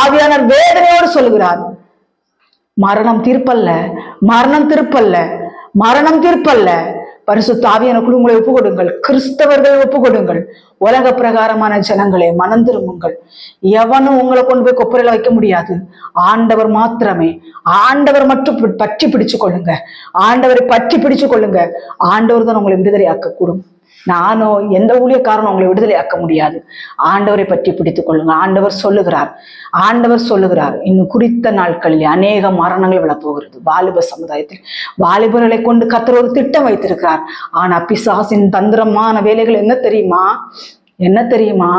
ஆவியானவர் வேதனையோடு சொல்லுகிறார், மரணம் தீர்ப்பல்ல, பரிசுத்த ஆவியானவருக்கு உங்களை ஒப்பு கொடுங்கள். கிறிஸ்தவர்கள் ஒப்பு கொடுங்கள். உலக பிரகாரமான ஜனங்களே, மனம் திரும்புங்கள். எவனும் உங்களை கொண்டு போய் கொப்பரையில வைக்க முடியாது. ஆண்டவர் மாத்திரமே. ஆண்டவர் மட்டும் பற்றி பிடிச்சு கொள்ளுங்க. ஆண்டவரை பற்றி பிடிச்சு கொள்ளுங்க. ஆண்டவர் தான் உங்களை விடுதலை ஆக்கக்கூடும். நானோ எந்த ஊழியக்காரனும் உங்களை விடுதலை ஆக்க முடியாது. ஆண்டவரை பற்றி பிடித்துக் கொள்ளுங்க. ஆண்டவர் சொல்லுகிறார், இன்னும் குறித்த நாட்களில் அநேக மரணங்கள் விழப்போகிறது. வாலிப சமுதாயத்தில் வாலிபர்களை கொண்டு கர்த்தர் ஒரு திட்டம் வைத்திருக்கிறார். ஆனா பிசாசின் தந்திரமான வேலைகள் என்ன தெரியுமா?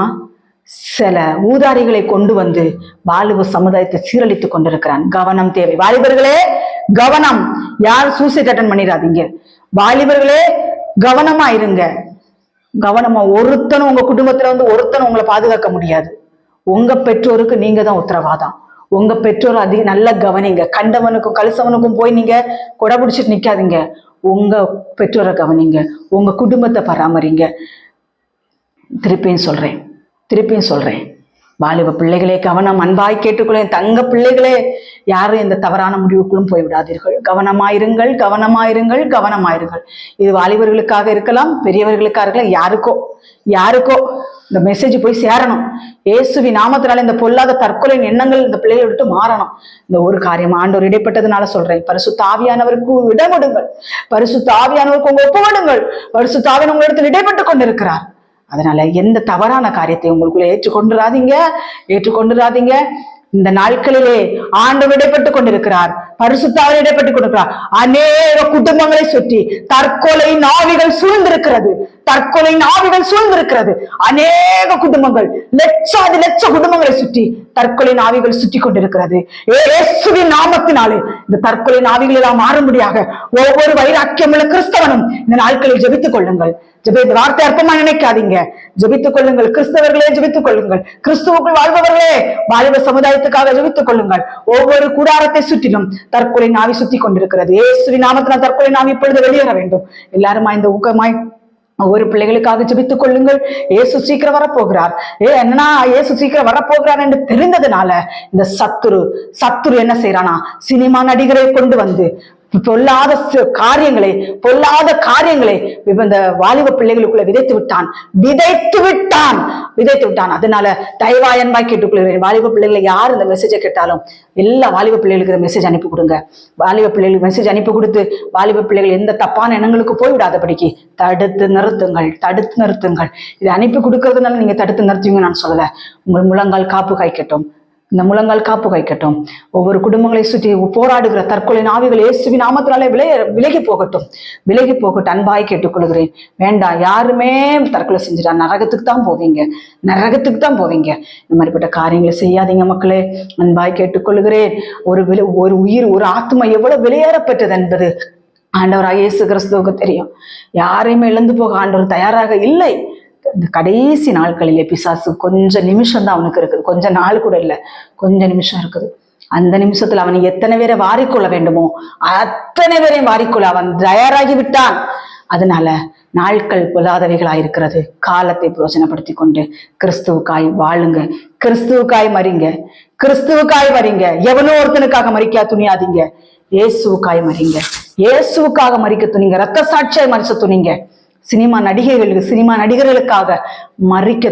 சில ஊதாரிகளை கொண்டு வந்து வாலிப சமுதாயத்தை சீரழித்துக் கொண்டிருக்கிறான். கவனம் தேவை. வாலிபர்களே கவனம். யாரும் சூசைட் அட்டன் பண்ணிடாதீங்க. வாலிபர்களே கவனமா இருங்க. ஒருத்தனும் உங்க குடும்பத்துல ஒருத்தனும் உங்களை பாதுகாக்க முடியாது. உங்க பெற்றோருக்கு நீங்க தான் உத்தரவாதம். உங்க பெற்றோர் நல்ல கவனிங்க. கண்டவனுக்கும் கலிசவனுக்கும் போய் நீங்க கொடை பிடிச்சிட்டு நிக்காதீங்க. உங்க பெற்றோரை கவனிங்க. உங்க குடும்பத்தை பராமரிங்க. திருப்பியும் சொல்றேன், வாலிப பிள்ளைகளே கவனம். அன்பாய் கேட்டுக்கொள்ளேன். தங்க பிள்ளைகளே, யாரும் இந்த தவறான முடிவுக்குள்ளும் போய்விடாதீர்கள். கவனமாயிருங்கள். இது வாலிபர்களுக்காக இருக்கலாம், பெரியவர்களுக்காக இருக்கலாம், யாருக்கோ இந்த மெசேஜ் போய் சேரணும். இயேசுவி நாமத்தினால இந்த பொல்லாத தற்கொலை எண்ணங்கள் இந்த பிள்ளைகளை விட்டு மாறணும். இந்த ஒரு காரியம் ஆண்டவர் இடைப்பட்டதுனால சொல்றேன். பரிசுத்த ஆவியானவருக்கு இடமிடுங்கள். பரிசுத்த ஆவியானவருக்கு உங்க ஒப்புவிடுங்கள். பரிசுத்த ஆவியானவர் உங்களிடத்தில் இடைப்பட்டு கொண்டிருக்கிறார். அதனால எந்த தவறான காரியத்தை உங்களுக்குள்ள ஏற்றுக்கொண்டுராதீங்க. இந்த நாட்களிலே ஆண்டவர் இடைப்பட்டுக் கொண்டிருக்கிறார். பரிசுத்த ஆவியானவர் இடைப்பட்டுக் கொண்டிருக்கிறார். அநேக குடும்பங்களை சுற்றி தற்கொலையின் ஆவிகள் சூழ்ந்திருக்கிறது. அநேக குடும்பங்கள், லட்ச குடும்பங்களை சுற்றி தற்கொலை ஆவிகள் சுற்றி கொண்டிருக்கிறது. இயேசுவின் நாமத்தினாலே இந்த தற்கொலை ஆவிகள் எல்லாம் மாறும்படியாக ஒவ்வொரு வைராக்கியமுள்ள கிறிஸ்தவனும் இந்த நாட்களில் ஜெபித்துக் கொள்ளுங்கள். இந்த வார்த்தை அற்பமா நினைக்காதீங்க. ஜெபித்துக் கொள்ளுங்கள். கிறிஸ்தவர்களே ஜெபித்துக் கொள்ளுங்கள். கிறிஸ்துவுக்குள் வாழ்பவர்களே வாலிப சமுதாயத்துக்காக ஜெபித்துக் கொள்ளுங்கள். ஒவ்வொரு கூடாரத்தை சுற்றிலும் தற்கொலை ஆவி சுத்தி கொண்டிருக்கிறது. இயேசுவின் நாமத்தினால் தற்கொலை ஆவி இப்பொழுது வெளியேற வேண்டும். எல்லாருமா இந்த ஊக்கமாய் ஒவ்வொரு பிள்ளைகளுக்காக ஜெபித்துக் கொள்ளுங்கள். இயேசு சீக்கிரம் வரப்போகிறார். என்னன்னா இயேசு சீக்கிரம் வரப்போகிறார் என்று தெரிந்ததுனால இந்த சத்துரு என்ன செய்யறானா, சினிமா நடிகரை கொண்டு வந்து பொல்லாத காரியங்களை இந்த வாலிப பிள்ளைகளுக்குள்ள விதைத்து விட்டான். அதனால தயவாயன்பாய் கேட்டுக்கொள்கிறேன். வாலிப பிள்ளைகளை யார் இந்த மெசேஜை கேட்டாலும் எல்லா வாலிப பிள்ளைகளுக்கு மெசேஜ் அனுப்பி கொடுங்க. வாலிப பிள்ளைகளுக்கு மெசேஜ் அனுப்பி கொடுத்து வாலிப பிள்ளைகள் எந்த தப்பான எண்ணங்களுக்கு போய்விடாதபடிக்கு தடுத்து நிறுத்துங்கள். இதை அனுப்பி கொடுக்கறதுனால நீங்க தடுத்து நிறுத்துவீங்க நான் சொல்லல. உங்கள் முழங்கால் காப்பு காய்க்கட்டும். இந்த முழங்கால் காப்பு காய்க்கட்டும். ஒவ்வொரு குடும்பங்களை சுற்றி போராடுகிற தற்கொலை ஆவிகள் இயேசுவின் நாமத்தினாலே விலகி போகட்டும். அன்பாய் கேட்டுக்கொள்கிறேன். வேண்டாம், யாருமே தற்கொலை செஞ்சிடா நரகத்துக்கு தான் போவீங்க. இந்த மாதிரிப்பட்ட காரியங்களை செய்யாதீங்க மக்களே. அன்பாய் கேட்டுக்கொள்கிறேன். ஒரு உயிர், ஒரு ஆத்மா எவ்வளவு வெளியேறப்பட்டது என்பது ஆண்டவராக இயேசு கிறிஸ்துவுக்கு தெரியும். யாரையுமே இழந்து போக ஆண்டவர் தயாராக இல்லை. இந்த கடைசி நாட்களிலே பிசாசு கொஞ்ச நிமிஷம் தான் அவனுக்கு இருக்குது. கொஞ்ச நாள் கூட இல்லை, கொஞ்ச நிமிஷம் இருக்குது. அந்த நிமிஷத்துல அவனை எத்தனை பேரை வாரிக்கொள்ள வேண்டுமோ அத்தனை பேரையும் வாரிக்கொள்ள அவன் தயாராகி விட்டான். அதனால நாட்கள் பொல்லாதவைகளாயிருக்கிறது. காலத்தை பிரயோஜனப்படுத்தி கொண்டு கிறிஸ்துவுக்காய் வாழுங்க. கிறிஸ்துவுக்காய் மறிங்க. எவனோ ஒருத்தனுக்காக மறிக்கா துணியாதீங்க. இயேசுவுக்காய் மறிங்க. இயேசுவுக்காக மறிக்க துணிங்க. ரத்த சாட்சியாய் மறிச்ச துணிங்க. சினிமா நடிகர்களுக்காக மறிக்க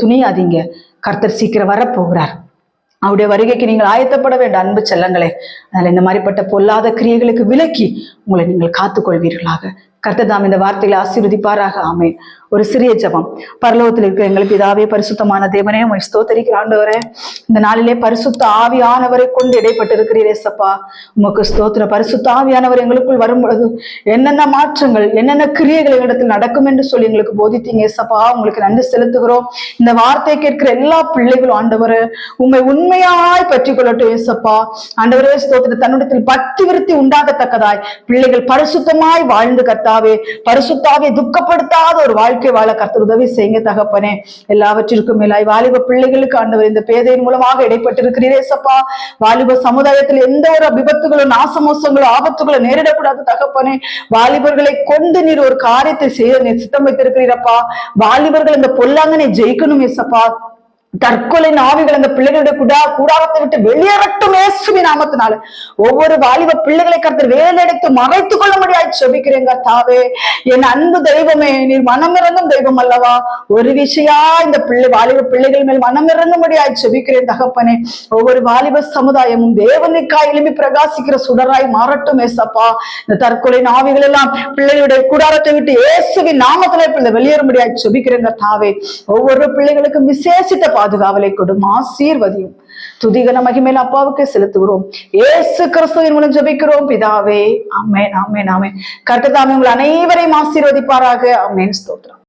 துணியாதீங்க. கர்த்தர் சீக்கிரம் வரப்போகிறார். அவருடைய வருகைக்கு நீங்கள் ஆயத்தப்பட வேண்டும் அன்பு செல்லங்களே. அதனால இந்த மாதிரிப்பட்ட பொல்லாத கிரியைகளுக்கு விலக்கி உங்களை நீங்கள் காத்துக்கொள்வீர்களாக. கர்த்தர் தாம் இந்த வார்த்தைகளை ஆசீர்வதிப்பாராக. ஆமென். ஒரு சிறிய ஜெபம். பரலோகத்தில் இருக்கிற எங்கள் பிதாவே, பரிசுத்தமான தேவனே, உம்மை ஸ்தோத்திரிக்கிற ஆண்டவரே, இந்த நாளிலே பரிசுத்த ஆவியானவரை கொண்டு இடைப்பட்டிருக்கிறீரே சப்பா. உமக்கு ஸ்தோத்திர. பரிசுத்த ஆவியானவர் எங்களுக்குள் வரும் பொழுது என்னென்ன மாற்றங்கள், என்னென்ன கிரியைகள் எங்களிடத்தில் நடக்கும் என்று சொல்லி எங்களுக்கு போதித்தீங்க சப்பா. உங்களுக்கு நன்றி செலுத்துகிறோம். இந்த வார்த்தையை கேட்கிற எல்லா பிள்ளைகளும் ஆண்டவரே உண்மை உண்மையாய் பற்றி கொள்ளட்டும் ஏசப்பா. ஆண்டவரே ஸ்தோத்திர. தன்னுடைய பக்தி விருத்தி உண்டாகத்தக்கதாய் பிள்ளைகள் பரிசுத்தமாய் வாழ்ந்து கர்த்தாவே, பரிசுத்தாவை துக்கப்படுத்தாத ஒரு வாழ்க்கை வாழ கர்த்தர் உதவி செய்யுங்க தகப்பனே. எல்லாவற்றிற்கும் மேலாய் வாலிப பிள்ளைகளுக்கு ஆண்டவர் இந்த பேதையின் மூலமாக இடைப்பட்டிருக்கிறீரே சப்பா. வாலிப சமுதாயத்தில் எந்த ஒரு விபத்துகளும், நாசமோசங்களும், ஆபத்துகளும் நேரிடக்கூடாது தகப்பனே. வாலிபர்களை கொண்டு நீர் ஒரு காரியத்தை செய்ய நீர் சித்தம் வைத்திருக்கிறீரப்பா. வாலிபர்கள் இந்த பொல்லாங்கனை ஜெயிக்கணும் ஏசப்பா. தற்கொலை ஆவிகள் அந்த பிள்ளைகளுடைய கூடாரத்தை விட்டு வெளியேறட்டும் இயேசுவின் நாமத்தினால. ஒவ்வொரு வாலிப பிள்ளைகளை கர்த்தர் வேலையடைத்து மறைத்துக் கொள்ள முடியாது செபிக்கிறேங்க தாவே. என் அன்பு தெய்வமே, நீர் மனமிறங்கும் தெய்வம் அல்லவா. ஒரு விஷயா இந்த வாலிப பிள்ளைகள் மேல் மனமிறங்க முடியாது செபிக்கிறேன் தகப்பனே. ஒவ்வொரு வாலிப சமுதாயமும் தேவனுக்காய் எழுப்பி பிரகாசிக்கிற சுடராய் மாறட்டும் ஏசப்பா. இந்த தற்கொலை ஆவிகள் எல்லாம் பிள்ளைகளுடைய கூடாரத்தை விட்டு இயேசுவின் நாமத்திலே வெளியேற முடியாது செபிக்கிறேங்க தாவே. ஒவ்வொரு பிள்ளைகளுக்கும் விசேஷித்த பாதுகாவலை கொடும், ஆசீர்வதியும். துதிகன மகிமையில அப்பாவுக்கு செலுத்துகிறோம். இயேசு கிறிஸ்துவின் மூலம் ஜெபிக்கிறோம் பிதாவே. ஆமென், ஆமென், ஆமென். கர்த்தர் தாமே உங்கள் அனைவரையும் ஆசீர்வதிப்பாராக. ஆமென். ஸ்தோத்திரம்.